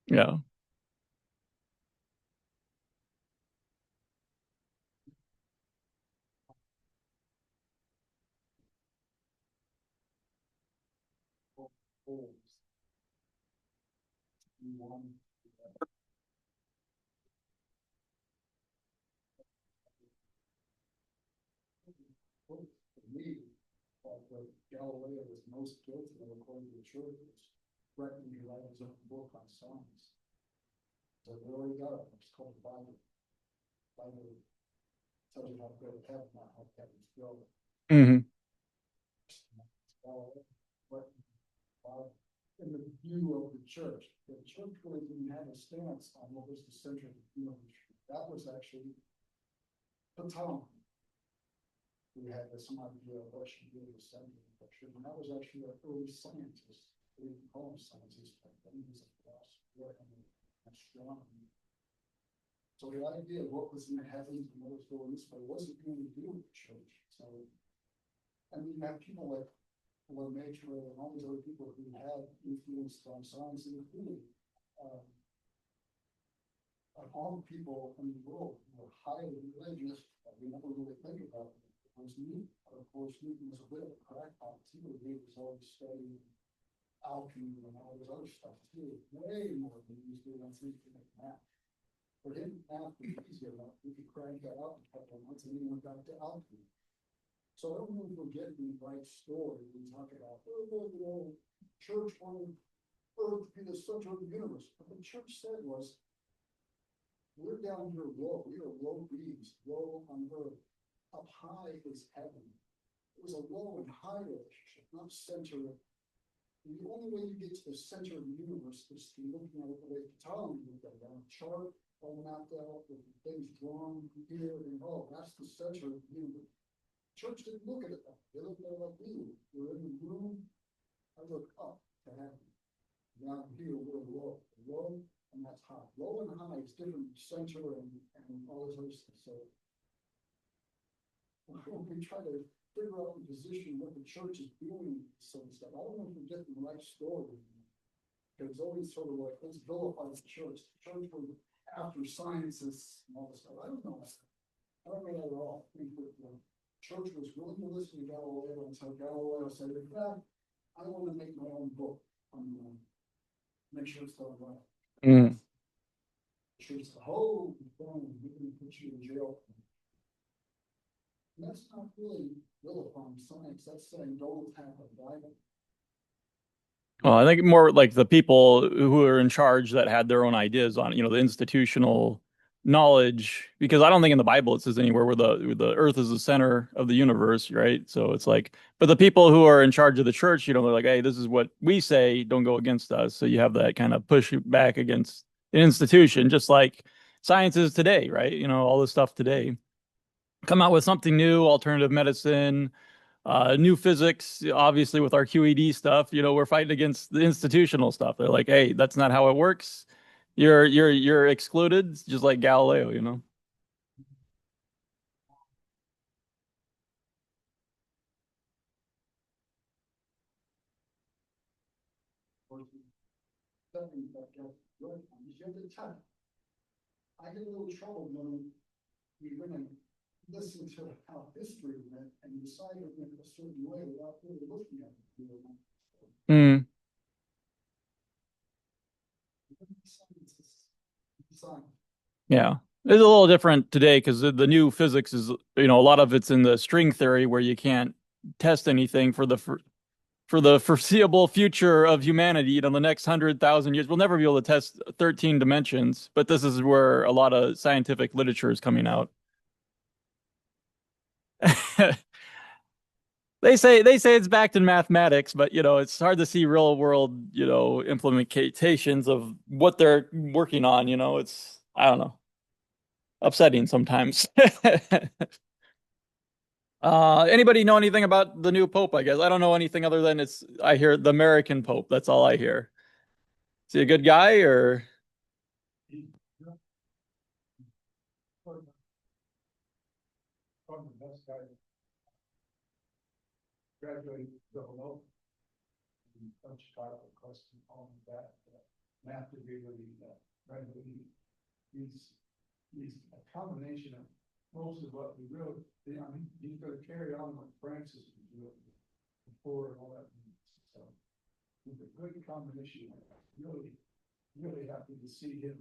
Yeah. polls. You want for me, like Galileo was most guilty of, according to the church, was threatening to write his own book on science. So we already got it. It's called the Bible. Bible tells you how to go to heaven, not how heaven's go. Mm-hmm. But in the view of the church really didn't have a stance on what was the center of the universe. That was actually Ptolemy, who had this idea of what should be the center of the picture. And that was actually an early scientist. We didn't call him scientist, but he was a philosopher and an astronomer. So the idea of what was in the heavens and what was going this way wasn't going to do with the church. So, and you have people like nature and all these other people who had influenced on science, including all the people in the world who were highly religious, but we never really think about it. It was Newton. Of course, Newton was a bit of a crackpot too. He was always studying alchemy and all this other stuff too, way more than he was doing on thinking like math. For him, math was easier enough. We could crank that out in a couple of months and then we got to alchemy. So I don't know if we're getting the right story. We talk about, church wanted Earth to be the center of the universe. What the church said was, we're down here low. We are low beings, low on earth. Up high is heaven. It was a low and high relationship, not center. And the only way you get to the center of the universe is through looking at it the way Ptolemy looked at it on a chart, all mapped out with things drawn here and that's the center of the universe. Church didn't look at it that way. They looked at it like we do. We're in the room. I look up to heaven. Now here we're low, and that's high. Low and high is different center and all this other stuff. So when we try to figure out the position what the church is doing, some stuff, I don't know if we're getting the right story. Because it's always sort of like, let's vilify the church. The church was after scientists and all this stuff. I don't know that. I don't know that at all. I think that the church was willing to listen to Galileo until Galileo said, in fact, I want to make my own book on make sure it's done right. Mm. She's the whole thing, we can put you in jail. And that's not really vilifying science, that's saying don't attack the Bible. Well, I think more like the people who are in charge that had their own ideas on, the institutional knowledge, because I don't think in the Bible it says anywhere where the earth is the center of the universe, right? So it's like, but the people who are in charge of the church, they're like, hey, this is what we say, don't go against us. So you have that kind of push back against an institution, just like science is today, right? All this stuff today. Come out with something new, alternative medicine, new physics, obviously with our QED stuff, we're fighting against the institutional stuff. They're like, hey, that's not how it works. You're excluded, just like Galileo. I get a little trouble when you're going to listen to how history went and decide it in a certain way without really looking at it. Mm. Yeah. It's a little different today because the new physics is, a lot of it's in the string theory where you can't test anything for the foreseeable future of humanity. The next 100,000 years, we'll never be able to test 13 dimensions. But this is where a lot of scientific literature is coming out. They say it's backed in mathematics, but it's hard to see real world, implementations of what they're working on. It's, I don't know, upsetting sometimes. Anybody know anything about the new Pope? I guess I don't know anything other than I hear the American Pope. That's all I hear. Is he a good guy or? Graduated below from Chicago, question on that math degree where he graduated. He's a combination of most of what we wrote. He's going to carry on what Francis was doing before and all that. So with a good combination. Really happy to see him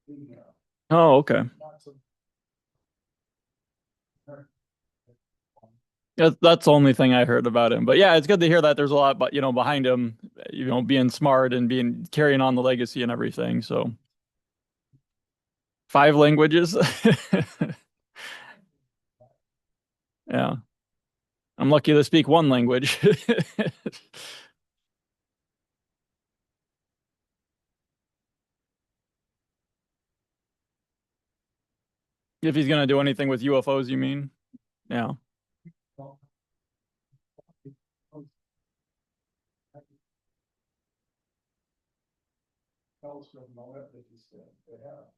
in there. Oh, okay. Not so- That's the only thing I heard about him. But yeah, it's good to hear that there's a lot, but behind him, being smart and carrying on the legacy and everything. So 5 languages. Yeah. I'm lucky to speak 1 language. If he's gonna do anything with UFOs, you mean? Yeah. Telescope and all that they have.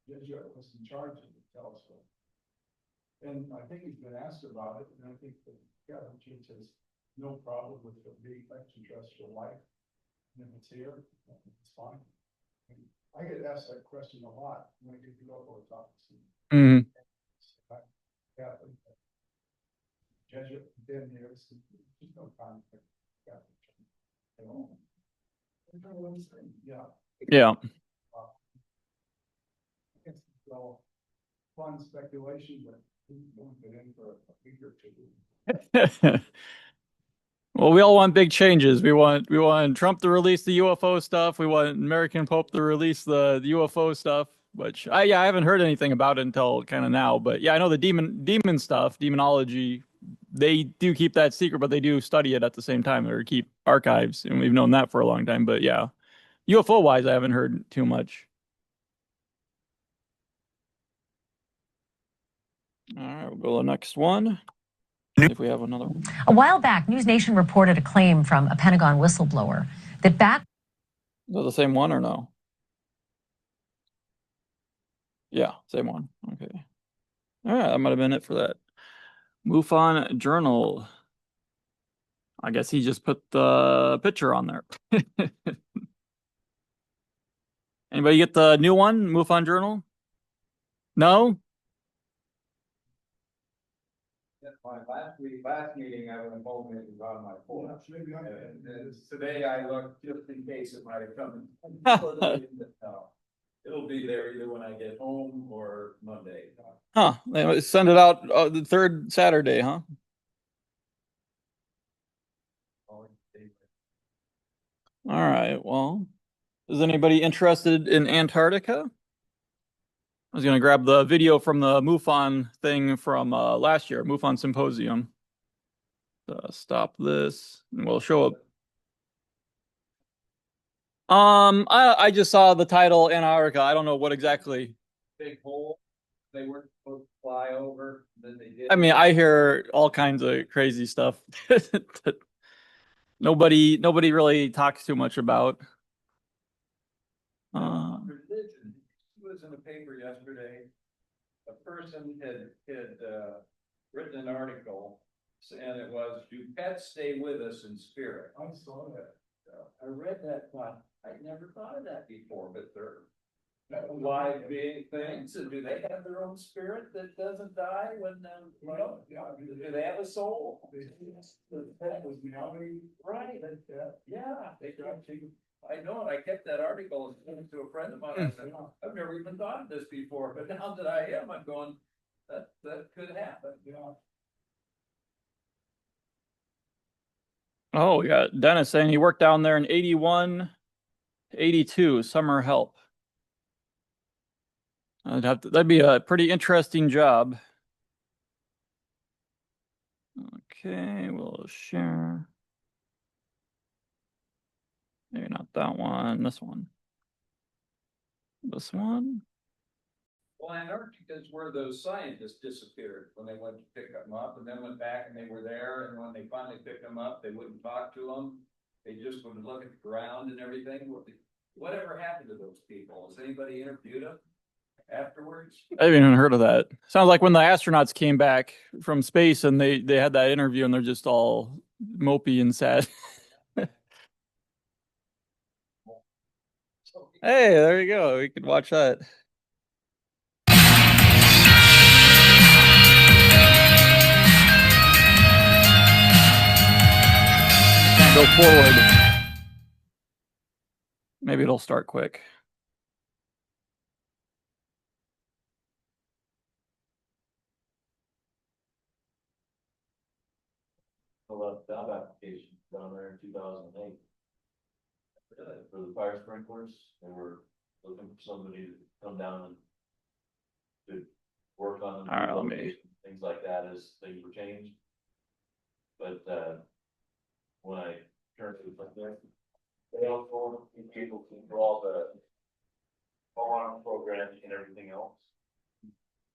Jesuit was in charge of the telescope. And I think he's been asked about it, and I think the government has no problem with it being extraterrestrial life. And if it's here, it's fine. And I get asked that question a lot when I get to go for talks. Mhm. Yeah. Jesuit been here, there's no conflict. Yeah. Yeah. Well, fun speculation, but we won't get in for a week or 2. Well, we all want big changes. We want Trump to release the UFO stuff. We want American Pope to release the UFO stuff. Which I haven't heard anything about it until kind of now. But yeah, I know the demon stuff, demonology. They do keep that secret, but they do study it at the same time or keep archives, and we've known that for a long time. But yeah, UFO wise, I haven't heard too much. All right, we'll go to the next one. If we have another one. A while back, News Nation reported a claim from a Pentagon whistleblower that back. Is that the same one or no? Yeah, same one. Okay. All right, that might have been it for that. MUFON Journal. I guess he just put the picture on there. Anybody get the new one, MUFON Journal? No? My last meeting, I went home and it was on my phone. And today I looked just in case it might have come. It'll be there either when I get home or Monday. Huh. They send it out the 3rd Saturday, huh? All right. Well, is anybody interested in Antarctica? I was going to grab the video from the MUFON thing from last year, MUFON Symposium. Stop this, and we'll show up. I just saw the title Antarctica. I don't know what exactly. Big hole. They weren't supposed to fly over. Then they did. I mean, I hear all kinds of crazy stuff that nobody really talks too much about. Religion. It was in the paper yesterday. A person had written an article, and it was, "Do pets stay with us in spirit?" I saw that. I read that, thought, I'd never thought of that before, but they're live being things, and do they have their own spirit that doesn't die when do they have a soul? The pet was meowing. Right. Yeah, they I know it. I kept that article and sent it to a friend of mine. I said, I've never even thought of this before, but now that I am, I'm going, that could happen. Yeah. Oh, we got Dennis saying he worked down there in 81, 82, summer help. That'd be a pretty interesting job. Okay, we'll share. Maybe not that one, this one. This one. Well, Antarctica is where those scientists disappeared when they went to pick them up, and then went back and they were there, and when they finally picked them up, they wouldn't talk to them. They just would look at the ground and everything. Whatever happened to those people? Has anybody interviewed them afterwards? I haven't even heard of that. Sounds like when the astronauts came back from space and they had that interview and they're just all mopey and sad. Hey, there you go. We could watch that. Can't go forward. Maybe it'll start quick. Job application down there in 2008. For the fire sprinklers, they were looking for somebody to come down and to work on them, All right, let me. things like that as things were changed. But when I turned to the there, they also be able to draw the alarm program and everything else.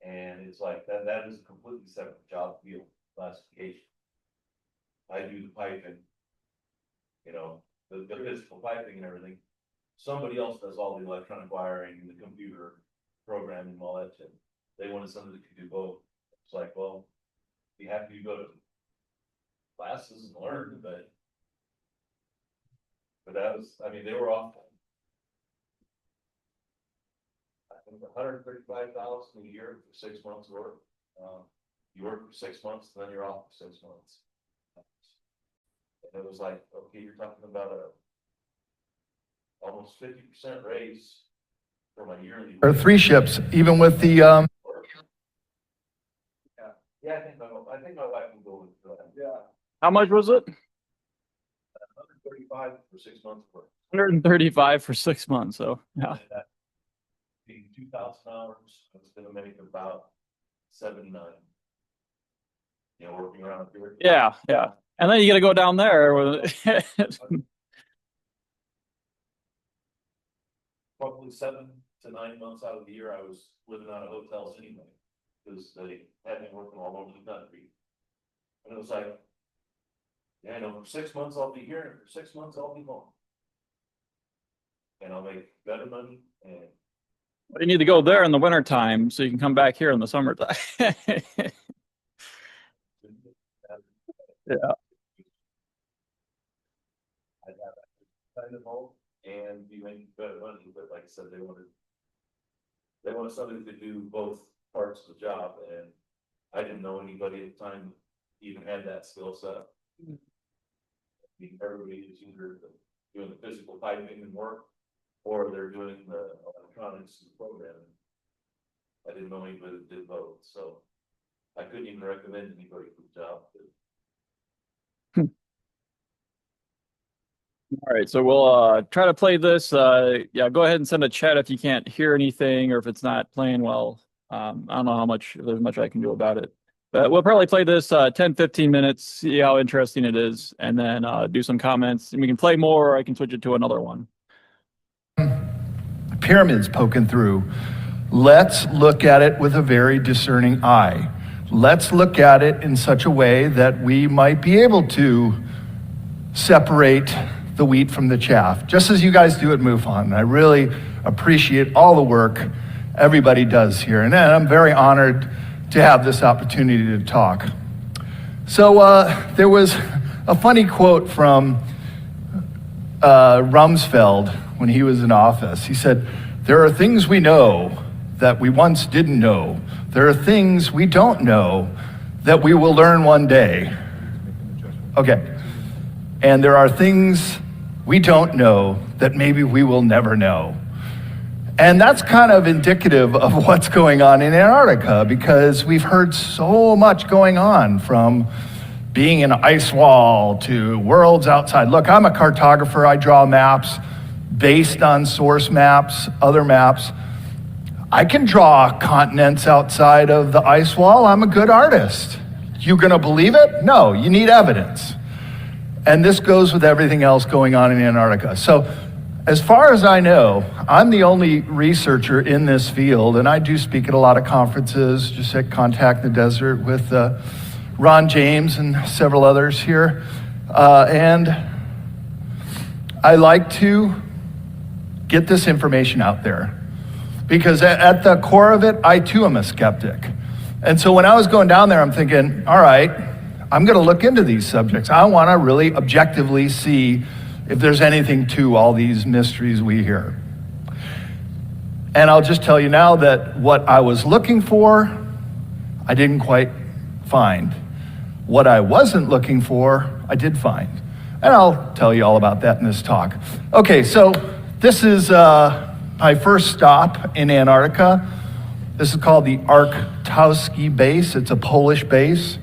And it's like that is a completely separate job field classification. I do the piping, you know, the physical piping and everything. Somebody else does all the electronic wiring and the computer programming and all that shit. They wanted somebody that could do both. It's like, well, be happy to go to classes and learn, but that was, I mean, they were off. I think 135,000 a year for 6 months work. You work for 6 months, then you're off for 6 months. And it was like, okay, you're talking about a almost 50% raise for my yearly. Or 3 ships, even with the Yeah, I think my wife can go with that. Yeah. How much was it? 135 for 6 months work. 135 for 6 months. So yeah. Being 2,000 hours, it's gonna make about 79. You know, working around here. Yeah, yeah. And then you got to go down there. Probably 7 to 9 months out of the year, I was living out of hotels anyway, because they had me working all over the country. And it was like, yeah, I know for 6 months I'll be here, and for 6 months I'll be home. And I'll make better money. And you need to go there in the wintertime so you can come back here in the summertime. Yeah. I'd have kind of home and be making better money, but like I said, they wanted somebody to do both parts of the job, and I didn't know anybody at the time that even had that skill set. I mean, everybody is either doing the physical piping and work, or they're doing the electronics and programming. I didn't know anybody that did both, so I couldn't even recommend anybody for the job. All right, so we'll try to play this. Yeah, go ahead and send a chat if you can't hear anything or if it's not playing well. I don't know if there's much I can do about it. But we'll probably play this 10, 15 minutes, see how interesting it is, and then do some comments. And we can play more, or I can switch it to another one. pyramids poking through. Let's look at it with a very discerning eye. Let's look at it in such a way that we might be able to separate the wheat from the chaff, just as you guys do at MUFON. I really appreciate all the work everybody does here, and I'm very honored to have this opportunity to talk. So there was a funny quote from Rumsfeld when he was in office. He said, "There are things we know that we once didn't know. There are things we don't know that we will learn one day." Okay. And there are things we don't know that maybe we will never know. And that's kind of indicative of what's going on in Antarctica, because we've heard so much going on, from being an ice wall to worlds outside. Look, I'm a cartographer. I draw maps based on source maps, other maps. I can draw continents outside of the ice wall. I'm a good artist. You gonna believe it? No, you need evidence. And this goes with everything else going on in Antarctica. So as far as I know, I'm the only researcher in this field, and I do speak at a lot of conferences, just at Contact the Desert with Ron James and several others here. And I like to get this information out there, because at the core of it, I too am a skeptic. And so when I was going down there, I'm thinking, all right, I'm gonna look into these subjects. I wanna really objectively see if there's anything to all these mysteries we hear. And I'll just tell you now that what I was looking for, I didn't quite find. What I wasn't looking for, I did find. And I'll tell you all about that in this talk. Okay, so This is my first stop in Antarctica. This is called the Arktowski base. It's a Polish base.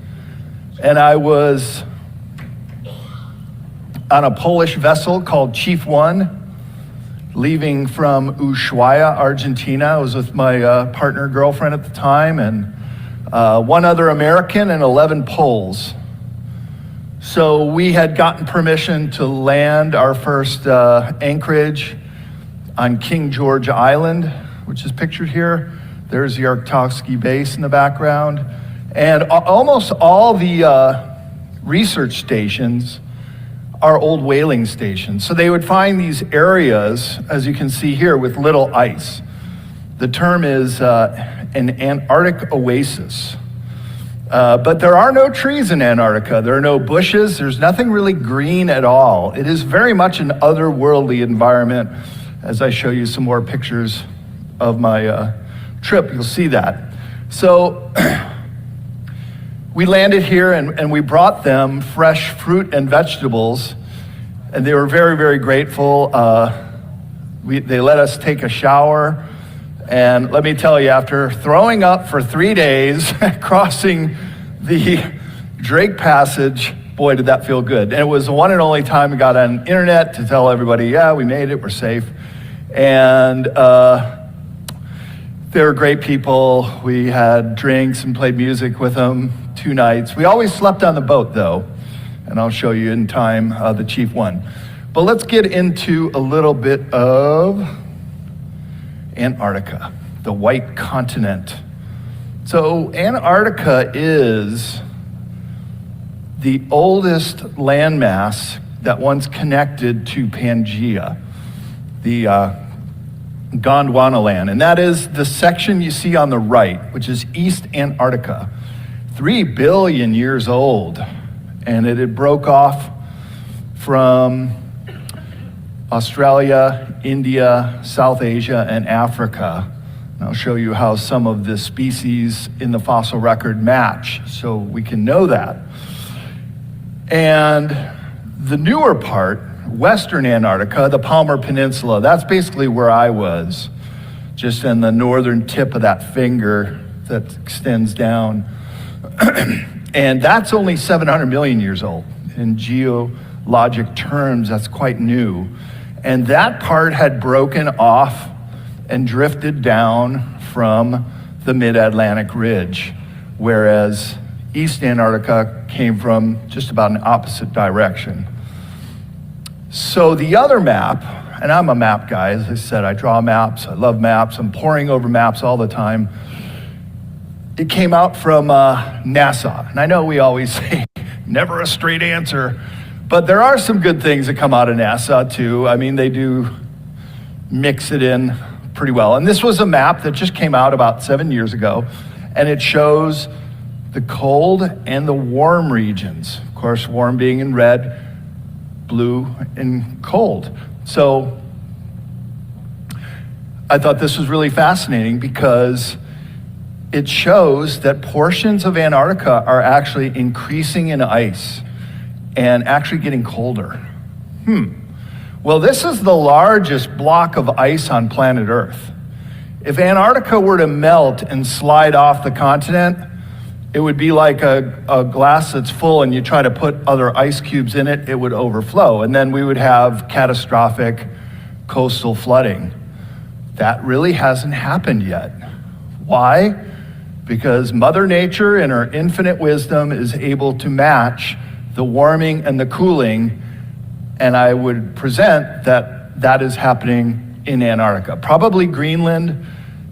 And I was on a Polish vessel called Chief One, leaving from Ushuaia, Argentina. I was with my partner girlfriend at the time, and one other American and 11 Poles. So we had gotten permission to land our first anchorage on King George Island, which is pictured here. There's the Arktowski base in the background. And almost all the research stations are old whaling stations. So they would find these areas, as you can see here, with little ice. The term is an Antarctic oasis. But there are no trees in Antarctica. There are no bushes. There's nothing really green at all. It is very much an otherworldly environment. As I show you some more pictures of my trip, you'll see that. So we landed here and we brought them fresh fruit and vegetables, and they were very, very grateful. They let us take a shower, and let me tell you, after throwing up for 3 days, crossing the Drake Passage, boy, did that feel good. And it was the one and only time we got on the internet to tell everybody, yeah, we made it, we're safe. And they were great people. We had drinks and played music with them 2 nights. We always slept on the boat, though, and I'll show you in time the Chief One. But let's get into a little bit of Antarctica, the white continent. So Antarctica is the oldest landmass that once connected to Pangaea, the Gondwana land, and that is the section you see on the right, which is East Antarctica, 3 billion years old, and it had broke off from Australia, India, South Asia, and Africa. And I'll show you how some of the species in the fossil record match, so we can know that. And the newer part, Western Antarctica, the Palmer Peninsula, that's basically where I was, just in the northern tip of that finger that extends down. And that's only 700 million years old. In geologic terms, that's quite new. And that part had broken off and drifted down from the mid-Atlantic ridge, whereas East Antarctica came from just about an opposite direction. So the other map, and I'm a map guy, as I said, I draw maps, I love maps, I'm poring over maps all the time. It came out from NASA, and I know we always say, never a straight answer, but there are some good things that come out of NASA too. I mean, they do mix it in pretty well. And this was a map that just came out about 7 years ago, and it shows the cold and the warm regions. Of course, warm being in red, blue and cold. So I thought this was really fascinating because it shows that portions of Antarctica are actually increasing in ice and actually getting colder. Well, this is the largest block of ice on planet Earth. If Antarctica were to melt and slide off the continent, it would be like a glass that's full and you try to put other ice cubes in it, it would overflow. And then we would have catastrophic coastal flooding. That really hasn't happened yet. Why? Because Mother Nature in her infinite wisdom is able to match the warming and the cooling, and I would present that that is happening in Antarctica. Probably Greenland,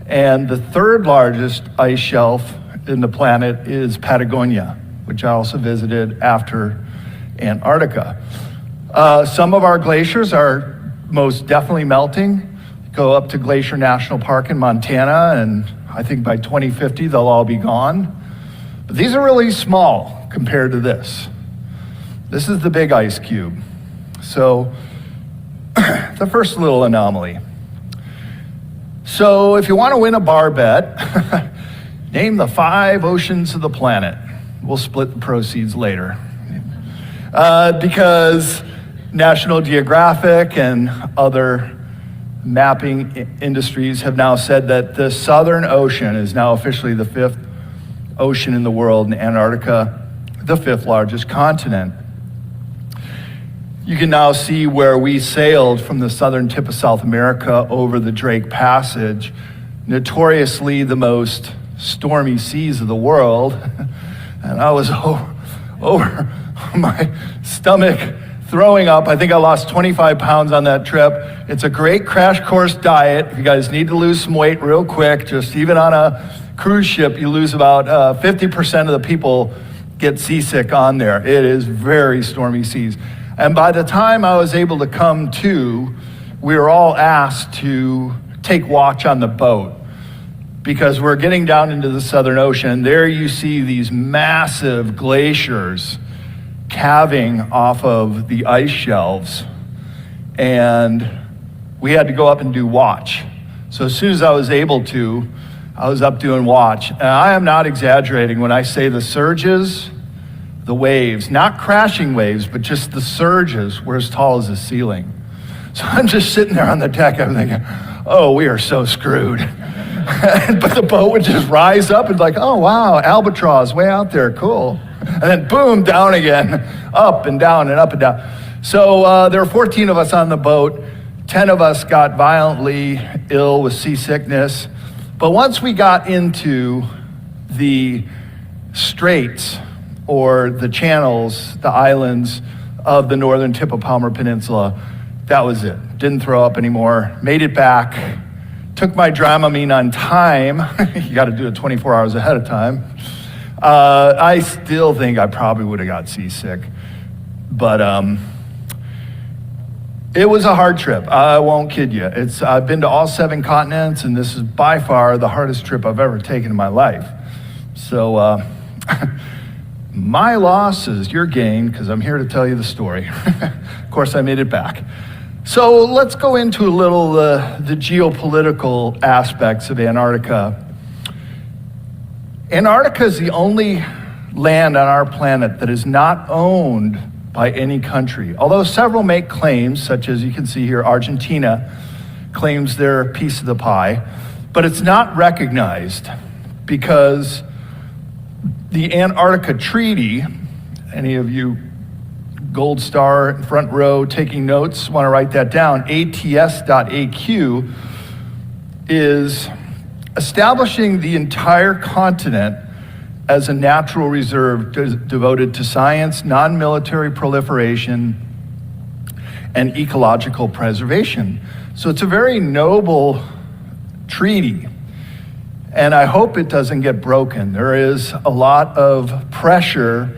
and the 3rd largest ice shelf in the planet is Patagonia, which I also visited after Antarctica. Some of our glaciers are most definitely melting. Go up to Glacier National Park in Montana, and I think by 2050 they'll all be gone. But these are really small compared to this. This is the big ice cube. So the first little anomaly. So if you want to win a bar bet, name the 5 oceans of the planet. We'll split the proceeds later. Because National Geographic and other mapping industries have now said that the Southern Ocean is now officially the 5th ocean in the world, and Antarctica, the 5th largest continent. You can now see where we sailed from the southern tip of South America over the Drake Passage, notoriously the most stormy seas of the world. And I was over my stomach throwing up. I think I lost 25 pounds on that trip. It's a great crash course diet. If you guys need to lose some weight real quick, just even on a cruise ship, you lose about 50% of the people get seasick on there. It is very stormy seas. And by the time I was able to come to, we were all asked to take watch on the boat because we're getting down into the Southern Ocean. There you see these massive glaciers calving off of the ice shelves. And we had to go up and do watch. So as soon as I was able to, I was up doing watch. And I am not exaggerating when I say the surges, the waves, not crashing waves, but just the surges were as tall as the ceiling. So I'm just sitting there on the deck, I'm thinking, oh, we are so screwed. But the boat would just rise up and like, oh, wow, albatross way out there, cool. And then boom, down again, up and down and up and down. So there were 14 of us on the boat. 10 of us got violently ill with seasickness. But once we got into the straits, or the channels, the islands of the northern tip of Palmer Peninsula, that was it. Didn't throw up anymore, made it back, took my Dramamine on time. You gotta do it 24 hours ahead of time. I still think I probably would have got seasick, but it was a hard trip. I won't kid you. I've been to all 7 continents, and this is by far the hardest trip I've ever taken in my life. So, my loss is your gain, because I'm here to tell you the story. Of course, I made it back. So let's go into a little the geopolitical aspects of Antarctica. Antarctica is the only land on our planet that is not owned by any country. Although several make claims, such as you can see here, Argentina claims their piece of the pie, but it's not recognized because the Antarctica Treaty, any of you Gold Star front row taking notes, want to write that down, ATS.AQ, is establishing the entire continent as a natural reserve devoted to science, non-military proliferation, and ecological preservation. So it's a very noble treaty. And I hope it doesn't get broken. There is a lot of pressure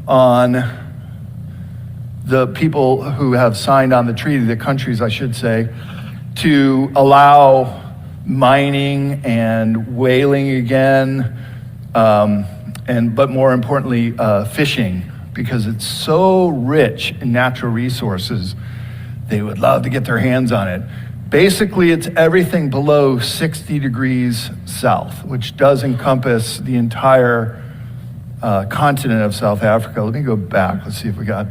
on the people who have signed on the treaty, the countries, I should say, to allow mining and whaling again, but more importantly, fishing, because it's so rich in natural resources. They would love to get their hands on it. Basically, it's everything below 60 degrees south, which does encompass the entire continent of South Africa. Let me go back. Let's see if we got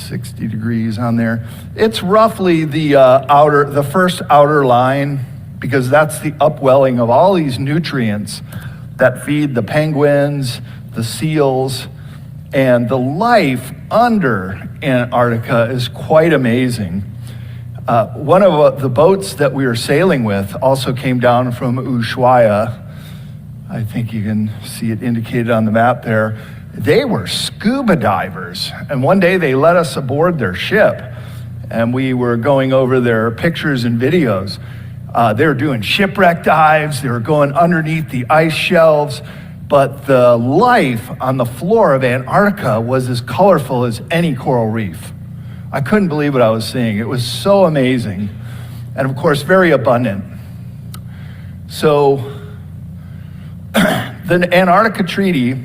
60 degrees on there. It's roughly the first outer line, because that's the upwelling of all these nutrients that feed the penguins, the seals, and the life under Antarctica is quite amazing. One of the boats that we were sailing with also came down from Ushuaia. I think you can see it indicated on the map there. They were scuba divers, and one day they let us aboard their ship, and we were going over their pictures and videos. They were doing shipwreck dives, they were going underneath the ice shelves, but the life on the floor of Antarctica was as colorful as any coral reef. I couldn't believe what I was seeing. It was so amazing, and of course, very abundant. So, the Antarctica Treaty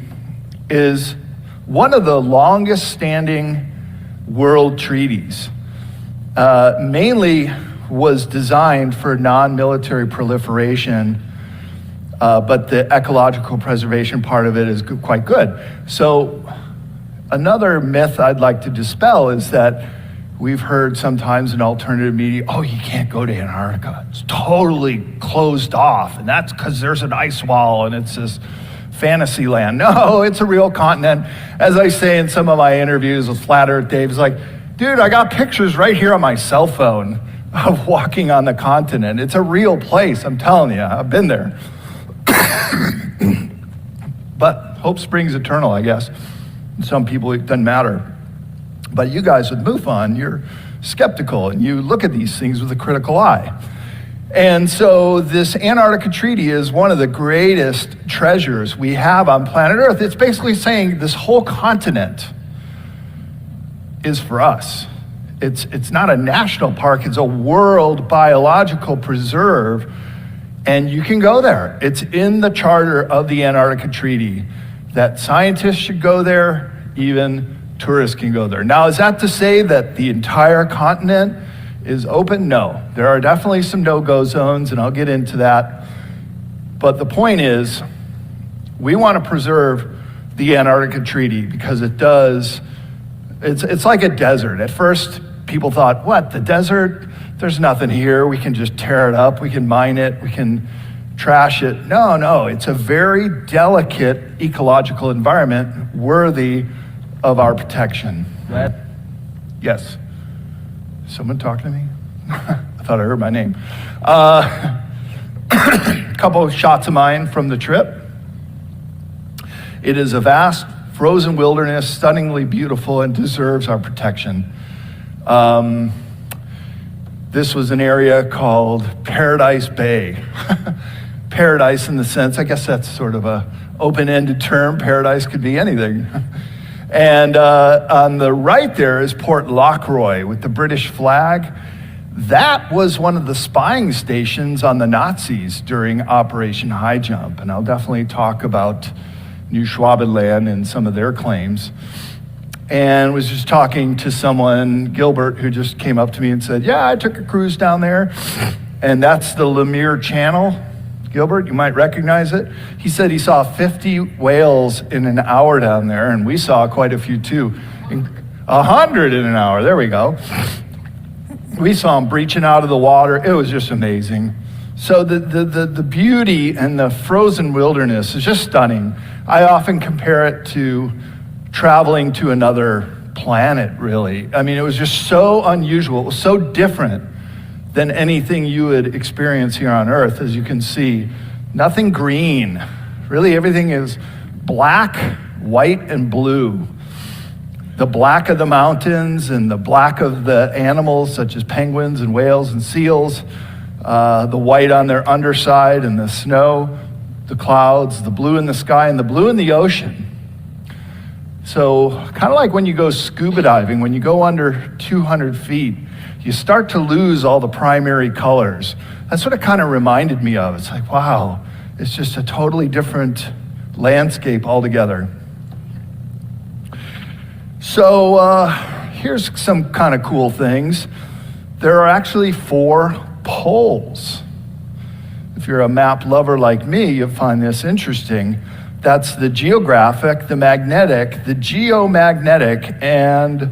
is one of the longest standing world treaties. Mainly was designed for non-military proliferation, but the ecological preservation part of it is quite good. So another myth I'd like to dispel is that We've heard sometimes in alternative media, oh, you can't go to Antarctica. It's totally closed off. And that's because there's an ice wall and it's this fantasy land. No, it's a real continent. As I say in some of my interviews with Flat Earth Dave, it's like, dude, I got pictures right here on my cell phone of walking on the continent. It's a real place, I'm telling you. I've been there. But hope springs eternal, I guess. Some people, it doesn't matter. But you guys with MUFON, you're skeptical and you look at these things with a critical eye. And so this Antarctica Treaty is one of the greatest treasures we have on planet Earth. It's basically saying this whole continent is for us. It's not a national park, it's a world biological preserve, and you can go there. It's in the charter of the Antarctica Treaty that scientists should go there, even tourists can go there. Now, is that to say that the entire continent is open? No. There are definitely some no-go zones, and I'll get into that. But the point is, we want to preserve the Antarctica Treaty because it does, it's like a desert. At first, people thought, what, the desert? There's nothing here. We can just tear it up. We can mine it. We can trash it. No, it's a very delicate ecological environment worthy of our protection. Yes. Someone talking to me? I thought I heard my name. A couple of shots of mine from the trip. It is a vast frozen wilderness, stunningly beautiful, and deserves our protection. This was an area called Paradise Bay. Paradise in the sense, I guess that's sort of a open-ended term. Paradise could be anything. And on the right there is Port Lockroy with the British flag. That was one of the spying stations on the Nazis during Operation High Jump. And I'll definitely talk about New Schwabenland and some of their claims. And was just talking to someone, Gilbert, who just came up to me and said, yeah, I took a cruise down there. And that's the Lemire Channel. Gilbert, you might recognize it. He said he saw 50 whales in an hour down there, and we saw quite a few too. 100 in an hour, there we go. We saw them breaching out of the water. It was just amazing. So the beauty and the frozen wilderness is just stunning. I often compare it to traveling to another planet, really. I mean, it was just so unusual. It was so different than anything you would experience here on Earth. As you can see, nothing green. Really, everything is black, white, and blue. The black of the mountains and the black of the animals, such as penguins and whales and seals, the white on their underside and the snow, the clouds, the blue in the sky, and the blue in the ocean. So kind of like when you go scuba diving, when you go under 200 feet, you start to lose all the primary colors. That's what it kind of reminded me of. It's like, wow, it's just a totally different landscape altogether. So here's some kind of cool things. There are actually 4 poles. If you're a map lover like me, you'll find this interesting. That's the geographic, the magnetic, the geomagnetic, and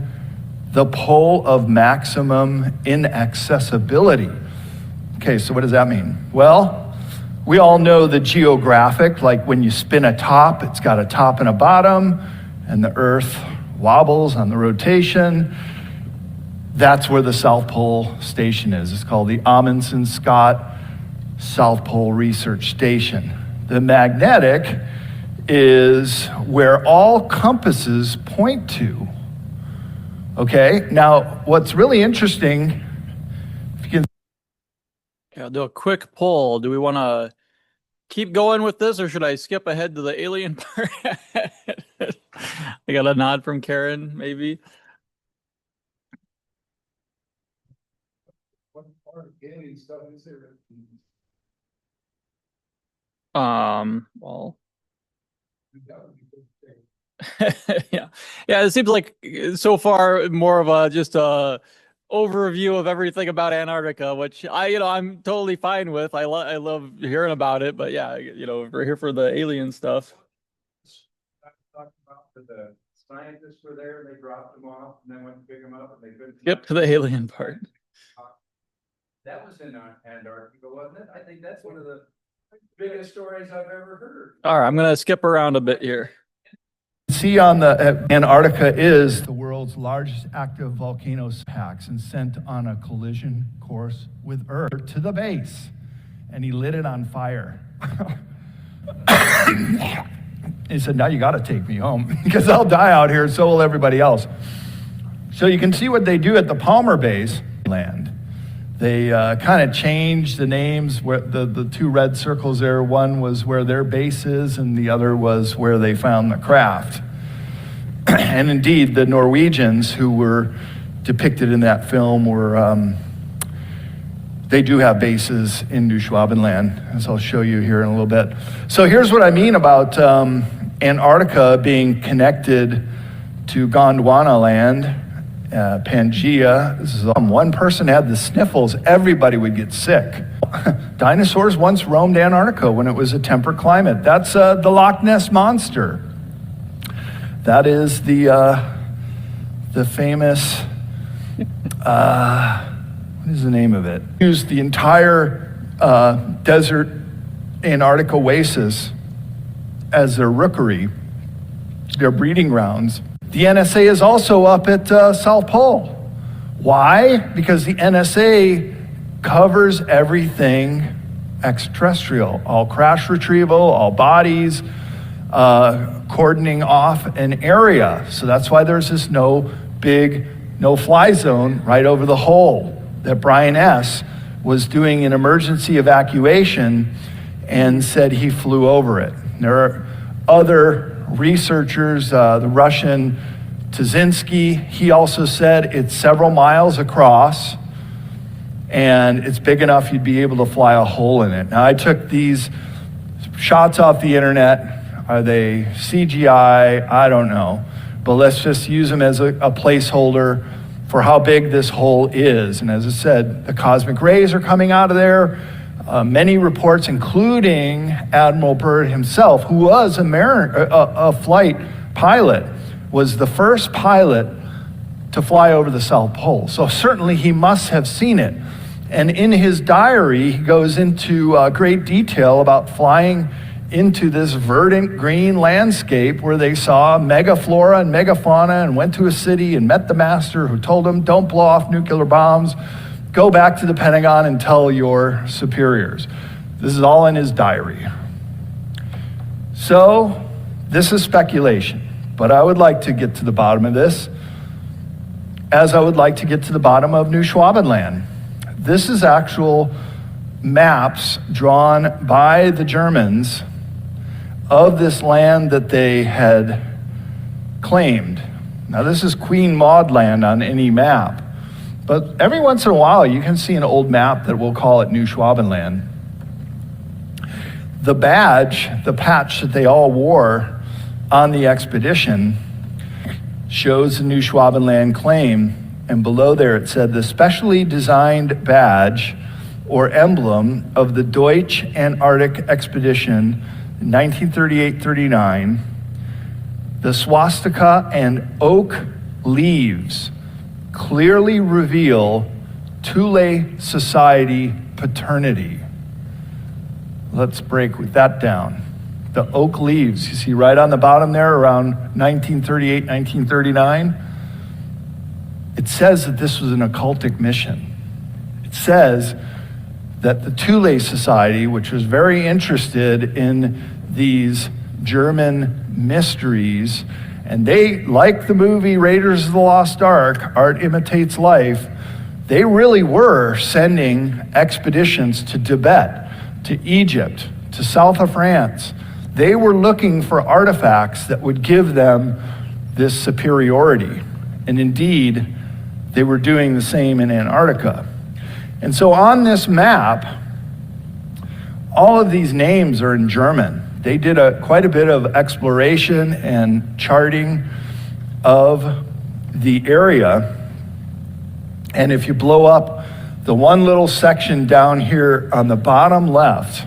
the pole of maximum inaccessibility. Okay, so what does that mean? Well, we all know the geographic, like when you spin a top, it's got a top and a bottom, and the Earth wobbles on the rotation. That's where the South Pole Station is. It's called the Amundsen-Scott South Pole Research Station. The magnetic is where all compasses point to. Okay, now what's really interesting, if you can... Yeah, I'll do a quick poll. Do we want to keep going with this, or should I skip ahead to the alien part? I got a nod from Karen, maybe. What part of alien stuff is there? Well, yeah, it seems like so far more of a just a overview of everything about Antarctica, which I'm totally fine with. I love hearing about it, but yeah, we're here for the alien stuff. Talk about the scientists were there and they dropped them off and then went to pick them up and they couldn't. Skip to the alien part. That was in Antarctica, wasn't it? I think that's one of the biggest stories I've ever heard. All right, I'm going to skip around a bit here. See on the Antarctica is the world's largest active volcano packs and sent on a collision course with Earth to the base. And he lit it on fire. He said, now you got to take me home because I'll die out here, so will everybody else. So you can see what they do at the Palmer Base land. They kind of changed the names. Where the two red circles there, one was where their base is and the other was where they found the craft. And indeed, the Norwegians who were depicted in that film were, they do have bases in New Schwabenland, as I'll show you here in a little bit. So here's what I mean about Antarctica being connected to Gondwana land. Pangea, this is one person had the sniffles, everybody would get sick. Dinosaurs once roamed Antarctica when it was a temperate climate. That's the Loch Ness Monster. That is the famous, what is the name of it? Used the entire desert Antarctic oasis as their rookery, their breeding grounds. The NSA is also up at South Pole. Why? Because the NSA covers everything extraterrestrial, all crash retrieval, all bodies, cordoning off an area. So that's why there's this no-fly zone right over the hole that Brian S. was doing an emergency evacuation and said he flew over it. There are other researchers, the Russian Tazinski, he also said it's several miles across and it's big enough you'd be able to fly a hole in it. Now I took these shots off the internet. Are they CGI? I don't know. But let's just use them as a placeholder for how big this hole is. And as I said, the cosmic rays are coming out of there. Many reports, including Admiral Byrd himself, who was a flight pilot, was the first pilot to fly over the South Pole. So certainly he must have seen it. And in his diary, he goes into great detail about flying into this verdant green landscape where they saw megaflora and megafauna and went to a city and met the master who told him, don't blow off nuclear bombs. Go back to the Pentagon and tell your superiors. This is all in his diary. So this is speculation, but I would like to get to the bottom of this, as I would like to get to the bottom of New Schwabenland. This is actual maps drawn by the Germans of this land that they had claimed. Now this is Queen Maud land on any map. But every once in a while, you can see an old map that we'll call it New Schwabenland. The badge, the patch that they all wore on the expedition shows the New Schwabenland claim. And below there it said, the specially designed badge or emblem of the Deutsche Antarctic Expedition 1938-39, the swastika and oak leaves clearly reveal Thule Society paternity. Let's break that down. The oak leaves, you see right on the bottom there around 1938, 1939, it says that this was an occultic mission. It says that the Thule Society, which was very interested in these German mysteries, and they, like the movie Raiders of the Lost Ark, Art Imitates Life, they really were sending expeditions to Tibet, to Egypt, to south of France. They were looking for artifacts that would give them this superiority. And indeed, they were doing the same in Antarctica. And so on this map, all of these names are in German. They did quite a bit of exploration and charting of the area. And if you blow up the one little section down here on the bottom left,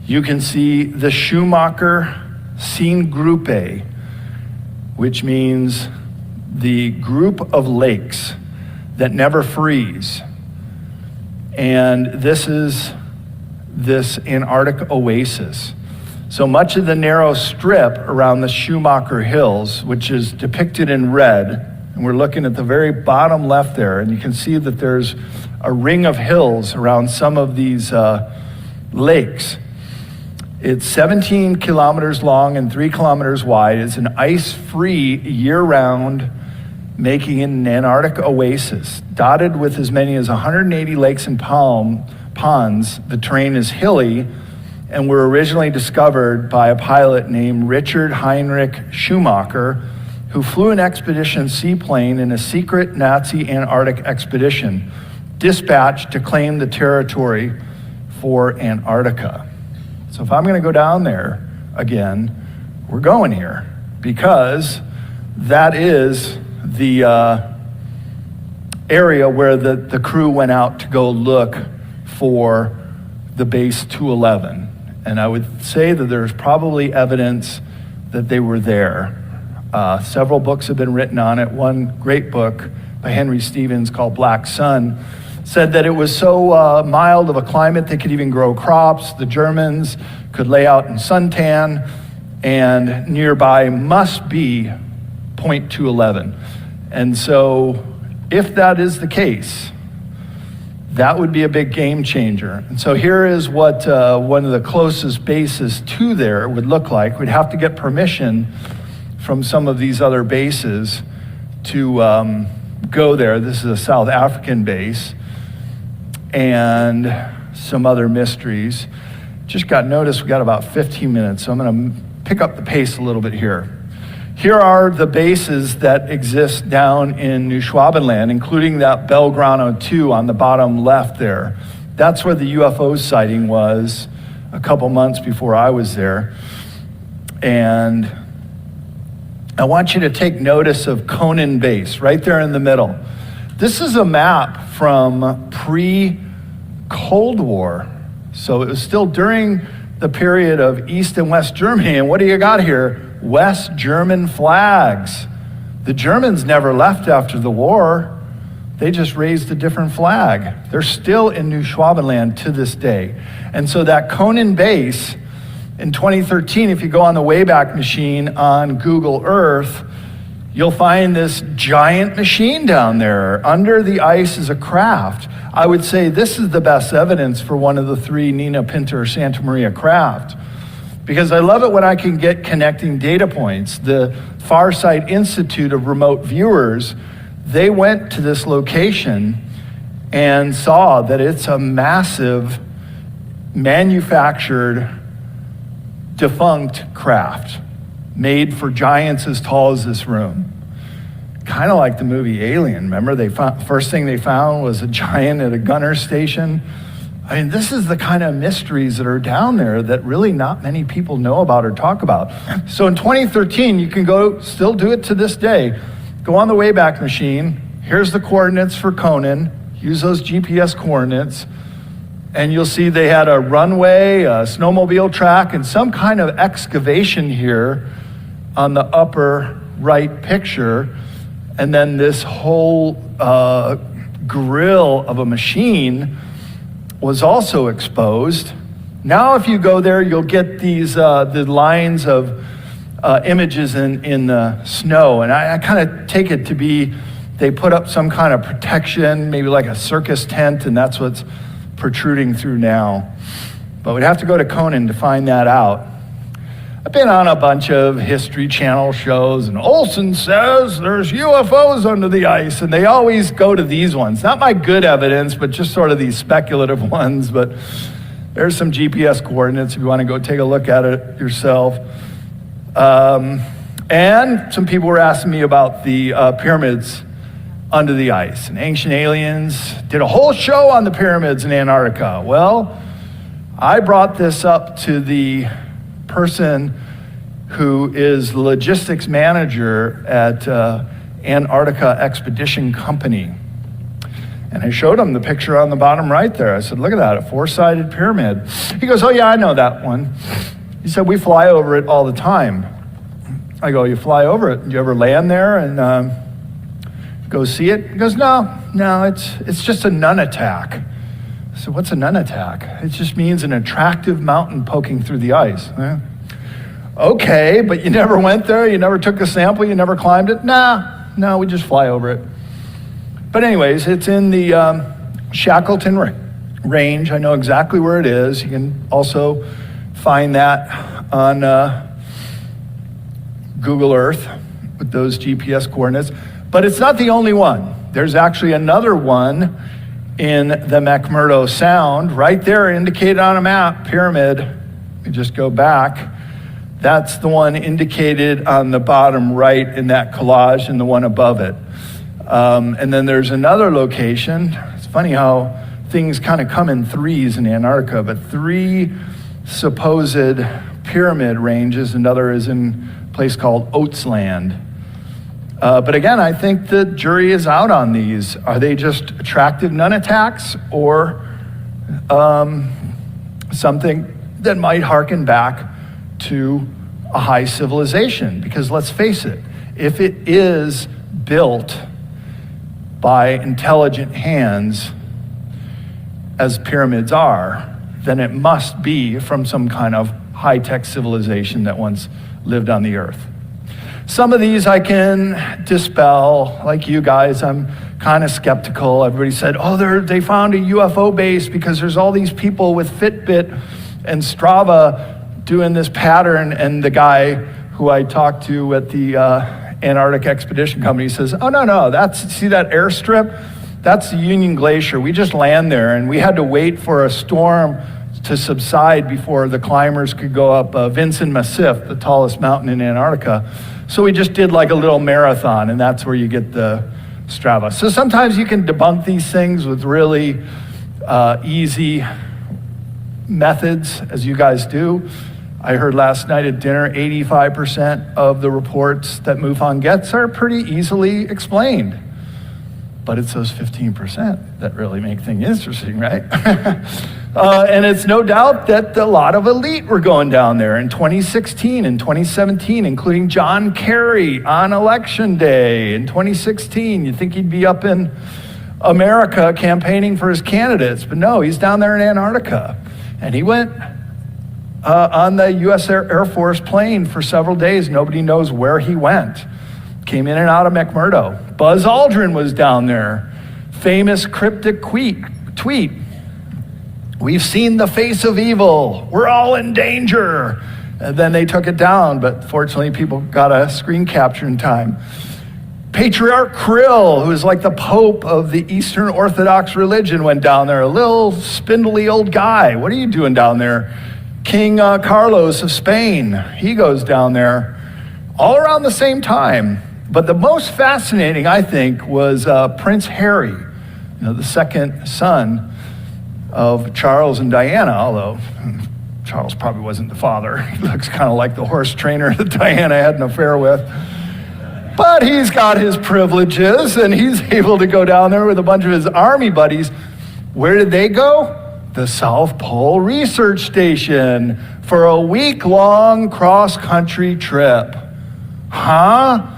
you can see the Schumacher Seen Gruppe. which means the group of lakes that never freeze. And this is this Antarctic oasis. So much of the narrow strip around the Schumacher Hills, which is depicted in red, and we're looking at the very bottom left there, and you can see that there's a ring of hills around some of these lakes. It's 17 kilometers long and 3 kilometers wide. It's an ice-free year-round, making it an Antarctic oasis, dotted with as many as 180 lakes and ponds. The terrain is hilly, and were originally discovered by a pilot named Richard Heinrich Schumacher, who flew an expedition seaplane in a secret Nazi Antarctic expedition, dispatched to claim the territory for Antarctica. So if I'm going to go down there again, we're going here, because that is the area where the crew went out to go look for the base 211. And I would say that there's probably evidence that they were there. Several books have been written on it. One great book by Henry Stevens called Black Sun said that it was so mild of a climate they could even grow crops. The Germans could lay out in suntan, and nearby must be point 211. And so if that is the case, that would be a big game changer. And so here is what one of the closest bases to there would look like. We'd have to get permission from some of these other bases to go there. This is a South African base, and some other mysteries. Just got notice we got about 15 minutes, so I'm going to pick up the pace a little bit here. Here are the bases that exist down in New Schwabenland, including that Belgrano 2 on the bottom left there. That's where the UFO sighting was a couple months before I was there. And I want you to take notice of Conan Base, right there in the middle. This is a map from pre-Cold War. So it was still during the period of East and West Germany. And what do you got here? West German flags. The Germans never left after the war. They just raised a different flag. They're still in New Schwabenland to this day. And so that Conan Base in 2013, if you go on the Wayback Machine on Google Earth, you'll find this giant machine down there. Under the ice is a craft. I would say this is the best evidence for one of the 3 Nina Pinter Santa Maria craft, because I love it when I can get connecting data points. The Farsight Institute of Remote Viewers, they went to this location and saw that it's a massive manufactured defunct craft made for giants as tall as this room. Kind of like the movie Alien. Remember, first thing they found was a giant at a gunner station. I mean, this is the kind of mysteries that are down there that really not many people know about or talk about. So in 2013, you can go, still do it to this day, go on the Wayback Machine. Here's the coordinates for Conan. Use those GPS coordinates. And you'll see they had a runway, a snowmobile track, and some kind of excavation here on the upper right picture. And then this whole grill of a machine was also exposed. Now if you go there, you'll get these the lines of images in the snow. And I kind of take it to be they put up some kind of protection, maybe like a circus tent, and that's what's protruding through now. But we'd have to go to Conan to find that out. I've been on a bunch of History Channel shows, and Olson says there's UFOs under the ice, and they always go to these ones. Not my good evidence, but just sort of these speculative ones. But there's some GPS coordinates if you want to go take a look at it yourself. And some people were asking me about the pyramids under the ice. And Ancient Aliens did a whole show on the pyramids in Antarctica. Well, I brought this up to the person who is the logistics manager at Antarctica Expedition Company. And I showed him the picture on the bottom right there. I said, look at that, a 4-sided pyramid. He goes, oh yeah, I know that one. He said, we fly over it all the time. I go, you fly over it. Did you ever land there and go see it? He goes, no, it's just a nun attack. So what's a nun attack? It just means an attractive mountain poking through the ice. Okay, but you never went there? You never took a sample? You never climbed it? No, we just fly over it. But anyways, it's in the Shackleton Range. I know exactly where it is. You can also find that on Google Earth with those GPS coordinates. But it's not the only one. There's actually another one in the McMurdo Sound, right there indicated on a map, pyramid. You just go back. That's the one indicated on the bottom right in that collage and the one above it. And then there's another location. It's funny how things kind of come in threes in Antarctica, but 3 supposed pyramid ranges. Another is in a place called Oats Land. But again, I think the jury is out on these. Are they just attractive nun attacks or something that might harken back to a high civilization? Because let's face it, if it is built by intelligent hands, as pyramids are, then it must be from some kind of high-tech civilization that once lived on the earth. Some of these I can dispel, like you guys. I'm kind of skeptical. Everybody said, oh, they found a UFO base because there's all these people with Fitbit and Strava doing this pattern. And the guy who I talked to at the Antarctic Expedition Company says, oh, no, see that airstrip? That's the Union Glacier. We just land there, and we had to wait for a storm to subside before the climbers could go up Vinson Massif, the tallest mountain in Antarctica. So we just did like a little marathon, and that's where you get the Strava. So sometimes you can debunk these things with really easy methods, as you guys do. I heard last night at dinner, 85% of the reports that MUFON gets are pretty easily explained. But it's those 15% that really make things interesting, right? And it's no doubt that a lot of elite were going down there in 2016 and 2017, including John Kerry on election day in 2016. You'd think he'd be up in America campaigning for his candidates, but no, he's down there in Antarctica. And he went on the U.S. Air Force plane for several days. Nobody knows where he went. Came in and out of McMurdo. Buzz Aldrin was down there. Famous cryptic tweet. We've seen the face of evil. We're all in danger. And then they took it down, but fortunately people got a screen capture in time. Patriarch Kirill, who is like the Pope of the Eastern Orthodox religion, went down there. A little spindly old guy. What are you doing down there? King Carlos of Spain, he goes down there all around the same time. But the most fascinating, I think, was Prince Harry, the second son of Charles and Diana, although Charles probably wasn't the father. He looks kind of like the horse trainer that Diana had an affair with. But he's got his privileges, and he's able to go down there with a bunch of his army buddies. Where did they go? The South Pole Research Station for a week-long cross-country trip. Huh?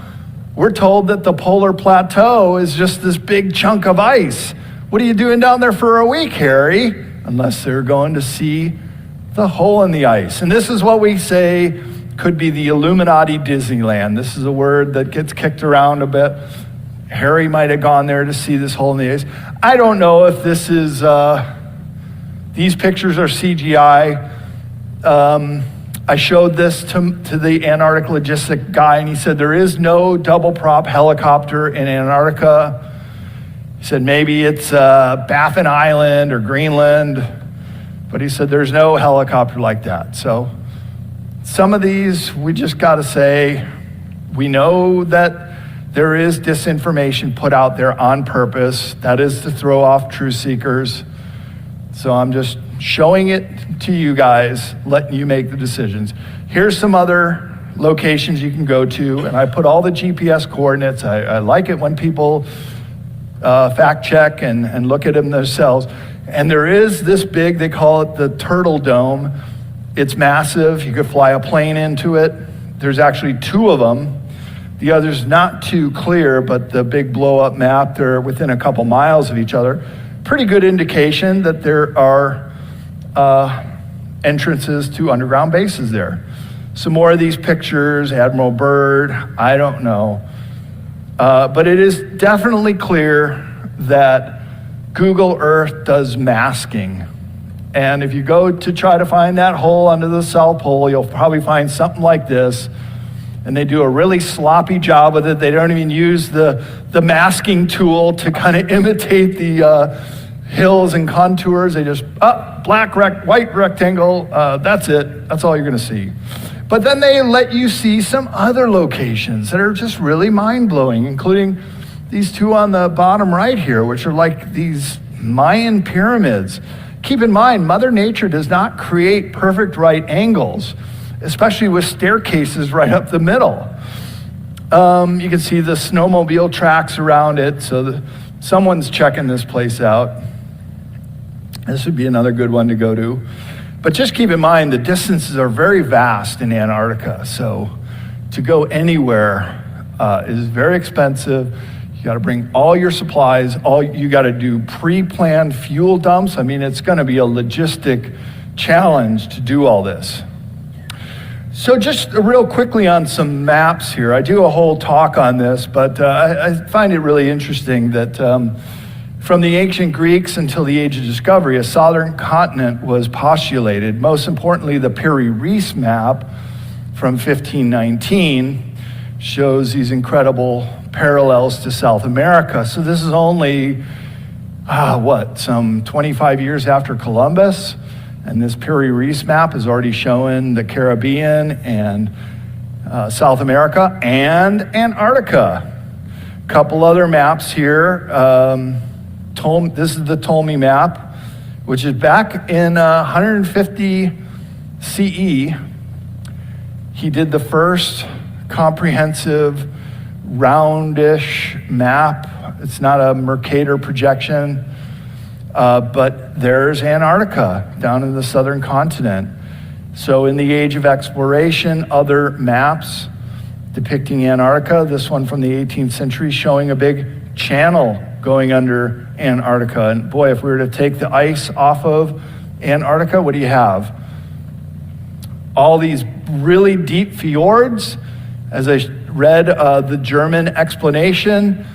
We're told that the polar plateau is just this big chunk of ice. What are you doing down there for a week, Harry? Unless they're going to see the hole in the ice. And this is what we say could be the Illuminati Disneyland. This is a word that gets kicked around a bit. Harry might have gone there to see this hole in the ice. I don't know if this is, these pictures are CGI. I showed this to the Antarctic logistic guy, and he said there is no double prop helicopter in Antarctica. He said maybe it's Baffin Island or Greenland, but he said there's no helicopter like that. So some of these, we just got to say, we know that there is disinformation put out there on purpose. That is to throw off truth seekers. So I'm just showing it to you guys, letting you make the decisions. Here's some other locations you can go to, and I put all the GPS coordinates. I like it when people fact check and look at them themselves. And there is this big, they call it the Turtle Dome. It's massive. You could fly a plane into it. There's actually two of them. The other's not too clear, but the big blow-up map, they're within a couple miles of each other. Pretty good indication that there are entrances to underground bases there. Some more of these pictures, Admiral Byrd, I don't know. But it is definitely clear that Google Earth does masking. And if you go to try to find that hole under the South Pole, you'll probably find something like this. And they do a really sloppy job with it. They don't even use the masking tool to kind of imitate the hills and contours. They just, white rectangle, that's it. That's all you're gonna see. But then they let you see some other locations that are just really mind-blowing, including these two on the bottom right here, which are like these Mayan pyramids. Keep in mind, Mother Nature does not create perfect right angles, especially with staircases right up the middle. You can see the snowmobile tracks around it, so someone's checking this place out. This would be another good one to go to. But just keep in mind, the distances are very vast in Antarctica, so to go anywhere is very expensive. You got to bring all your supplies, you got to do pre-planned fuel dumps. I mean, it's going to be a logistic challenge to do all this. So just real quickly on some maps here. I do a whole talk on this, but I find it really interesting that from the ancient Greeks until the Age of Discovery, a southern continent was postulated. Most importantly, the Piri-Reis map from 1519 shows these incredible parallels to South America. So this is only, some 25 years after Columbus, and this Piri-Reis map is already showing the Caribbean and South America and Antarctica. Couple other maps here. This is the Ptolemy map, which is back in 150 CE. He did the first comprehensive roundish map. It's not a Mercator projection, but there's Antarctica down in the southern continent. So in the age of exploration, other maps depicting Antarctica, this one from the 18th century showing a big channel going under Antarctica. And boy, if we were to take the ice off of Antarctica, what do you have? All these really deep fjords. As I read the German explanation,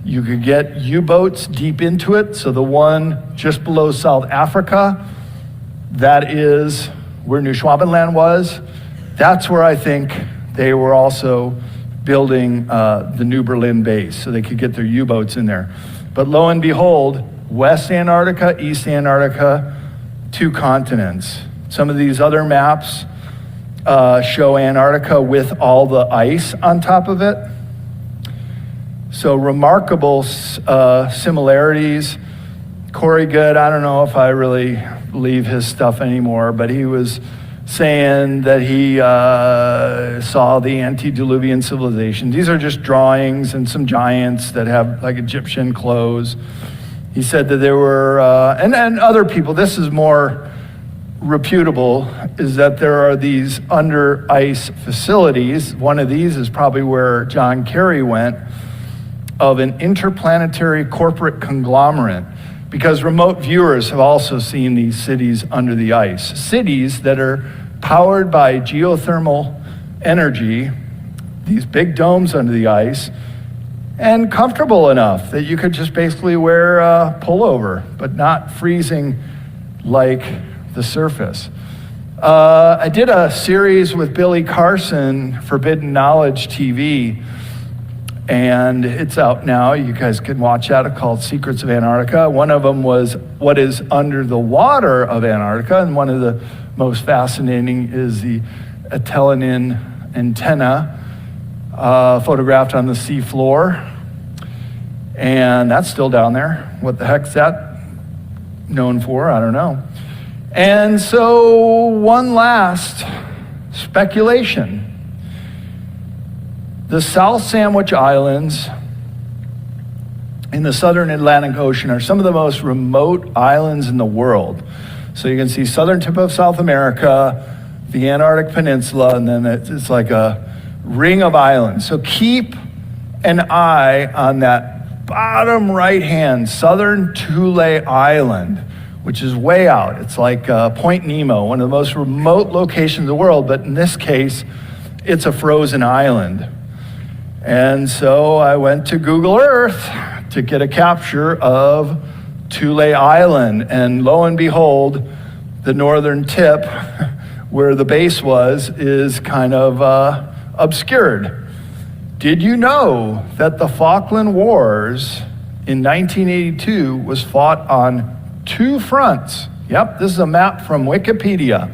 you could get U-boats deep into it. So the one just below South Africa, that is where New Schwabenland was. That's where I think they were also building the New Berlin base so they could get their U-boats in there. But lo and behold, West Antarctica, East Antarctica, two continents. Some of these other maps show Antarctica with all the ice on top of it. So remarkable similarities. Corey Good, I don't know if I really believe his stuff anymore, but he was saying that he saw the antediluvian civilization. These are just drawings and some giants that have like Egyptian clothes. He said that there were, and other people, this is more reputable, is that there are these under ice facilities. One of these is probably where John Kerry went, of an interplanetary corporate conglomerate, because remote viewers have also seen these cities under the ice. Cities that are powered by geothermal energy, these big domes under the ice, and comfortable enough that you could just basically wear a pullover, but not freezing like the surface. I did a series with Billy Carson, Forbidden Knowledge TV, and it's out now. You guys can watch that, called Secrets of Antarctica. One of them was what is under the water of Antarctica, and one of the most fascinating is the Atelinin antenna photographed on the sea floor. And that's still down there. What the heck's that known for? I don't know. And so one last speculation. The South Sandwich Islands in the southern Atlantic Ocean are some of the most remote islands in the world. So you can see southern tip of South America, the Antarctic Peninsula, and then it's like a ring of islands. So keep an eye on that bottom right-hand southern Thule Island, which is way out. It's like Point Nemo, one of the most remote locations in the world, but in this case, it's a frozen island. And so I went to Google Earth to get a capture of Thule Island, and lo and behold, the northern tip where the base was is kind of obscured. Did you know that the Falkland Wars in 1982 was fought on 2 fronts? Yep, this is a map from Wikipedia.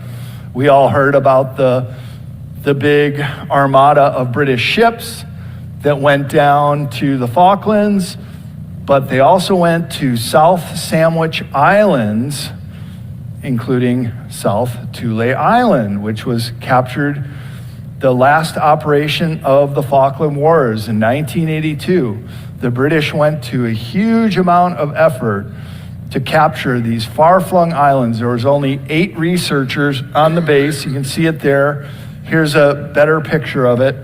We all heard about the big armada of British ships that went down to the Falklands, but they also went to South Sandwich Islands, including South Thule Island, which was captured the last operation of the Falkland Wars in 1982. The British went to a huge amount of effort to capture these far-flung islands. There was only 8 researchers on the base. You can see it there. Here's a better picture of it.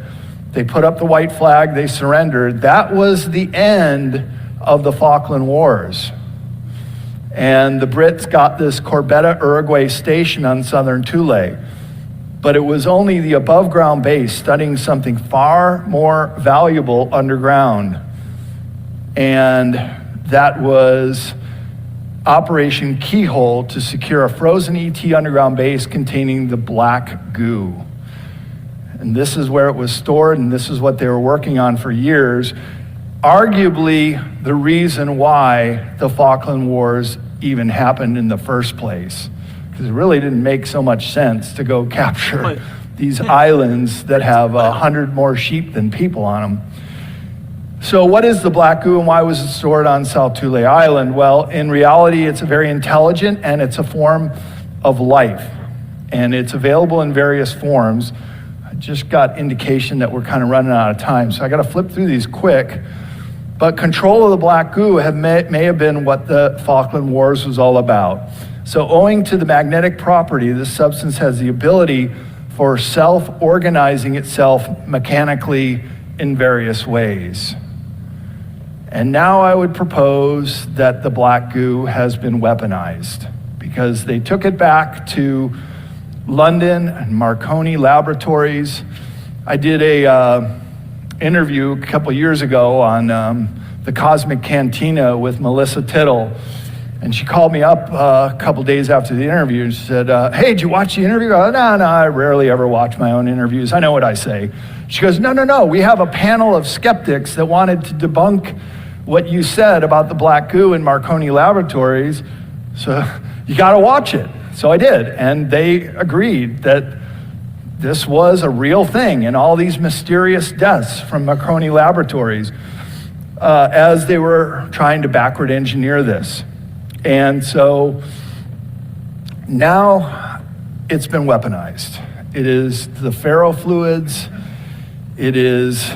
They put up the white flag, they surrendered. That was the end of the Falkland Wars. And the Brits got this Corbetta Uruguay station on southern Thule. But it was only the above ground base studying something far more valuable underground. And that was Operation Keyhole to secure a frozen ET underground base containing the black goo. And this is where it was stored, and this is what they were working on for years. Arguably, the reason why the Falkland Wars even happened in the first place. Because it really didn't make so much sense to go capture these islands that have 100 more sheep than people on them. So what is the black goo and why was it stored on South Thule Island? Well, in reality, it's a very intelligent and it's a form of life. And it's available in various forms. I just got indication that we're kind of running out of time, so I got to flip through these quick. But control of the black goo may have been what the Falkland Wars was all about. So owing to the magnetic property, this substance has the ability for self-organizing itself mechanically in various ways. And now I would propose that the black goo has been weaponized because they took it back to London and Marconi Laboratories. I did a interview a couple years ago on the Cosmic Cantina with Melissa Tittle. And she called me up a couple days after the interview and she said, hey, did you watch the interview? I go, no, I rarely ever watch my own interviews. I know what I say. She goes, no, we have a panel of skeptics that wanted to debunk what you said about the black goo in Marconi Laboratories. So you got to watch it. So I did. And they agreed that this was a real thing and all these mysterious deaths from Marconi Laboratories as they were trying to backward engineer this. And so now it's been weaponized. It is the ferrofluids. It is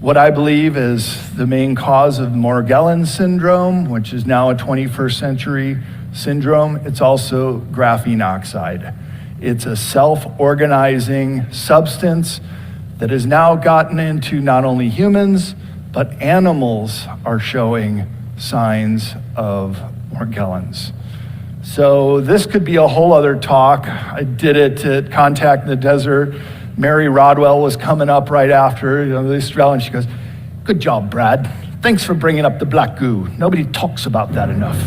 what I believe is the main cause of Morgellons syndrome, which is now a 21st century syndrome. It's also graphene oxide. It's a self-organizing substance that has now gotten into not only humans, but animals are showing signs of Morgellons. So this could be a whole other talk. I did it at Contact in the Desert. Mary Rodwell was coming up right after, this and she goes, good job, Brad. Thanks for bringing up the black goo. Nobody talks about that enough.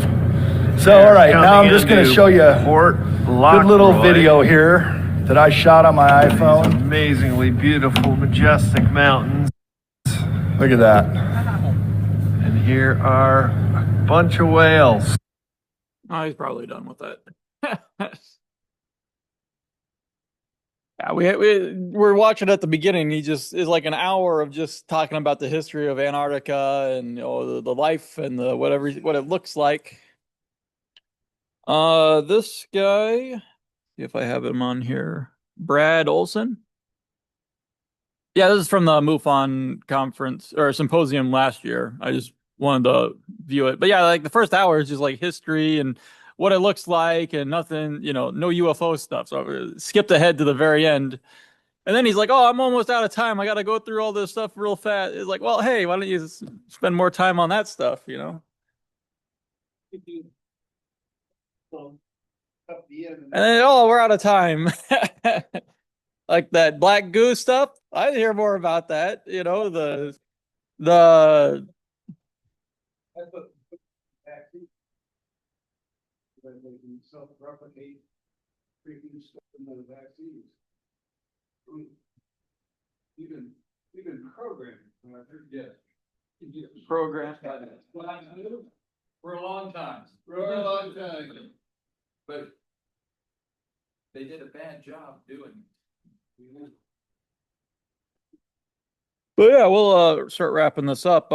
So, all right, now I'm just going to show you a good little video here that I shot on my iPhone. These amazingly beautiful, majestic mountains. Look at that. And here are a bunch of whales. Oh, he's probably done with that. Yeah, we're watching at the beginning. He just is like an hour of just talking about the history of Antarctica and the life and the what it looks like. This guy, see if I have him on here, Brad Olson. Yeah, this is from the MUFON conference or symposium last year. I just wanted to view it, but yeah, like the first hour is just like history and what it looks like and nothing, no UFO stuff. So I skipped ahead to the very end. And then he's like, "Oh, I'm almost out of time. I got to go through all this stuff real fast." It's like, well, hey, why don't you spend more time on that stuff, And then, oh, we're out of time. Like that black goo stuff. I hear more about that. The When they can self-replicate freaking stuff in the vaccines. Even programmed. Yes. program. For a long time. For a long time. But they did a bad job doing it. But yeah, we'll start wrapping this up.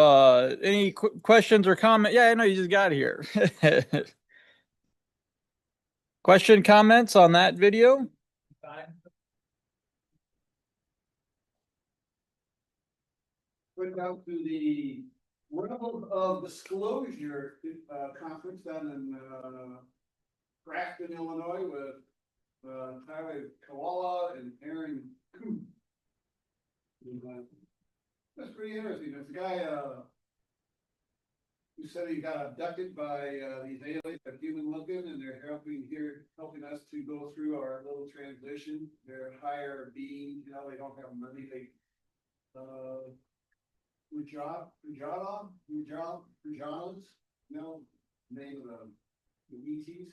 Any questions or comment? Yeah, I know you just got here. Question, comments on that video? Went out to the World of Disclosure conference down in Grafton, Illinois, with Tyler Koala and Aaron Kuhn. That's pretty interesting. There's a guy who said he got abducted by these aliens that human looking, and they're helping us to go through our little transition. They're higher being, they don't have money. They Pujanas, name of the ETs.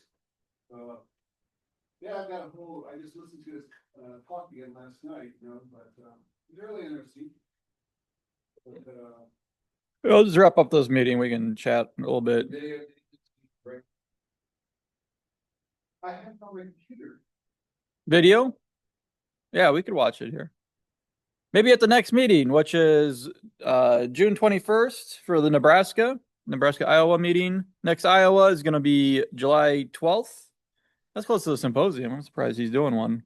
Yeah, I just listened to his talk again last night, but it's really interesting. But, I'll just wrap up this meeting. We can chat a little bit. I have on my computer. Video? Yeah, we could watch it here. Maybe at the next meeting, which is June 21st for the Nebraska Iowa meeting. Next Iowa is going to be July 12th. That's close to the symposium. I'm surprised he's doing one.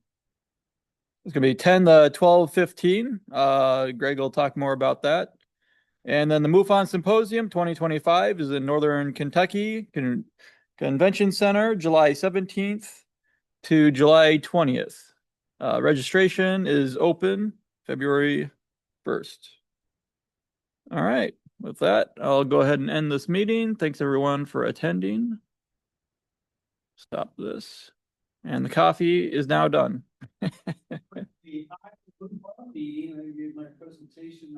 It's going to be 10 to 12:15. Greg will talk more about that. And then the MUFON Symposium 2025 is in Northern Kentucky Convention Center, July 17th to July 20th. Registration is open February 1st. All right. With that, I'll go ahead and end this meeting. Thanks everyone for attending. Stop this. And the coffee is now done. the meeting, I gave my presentation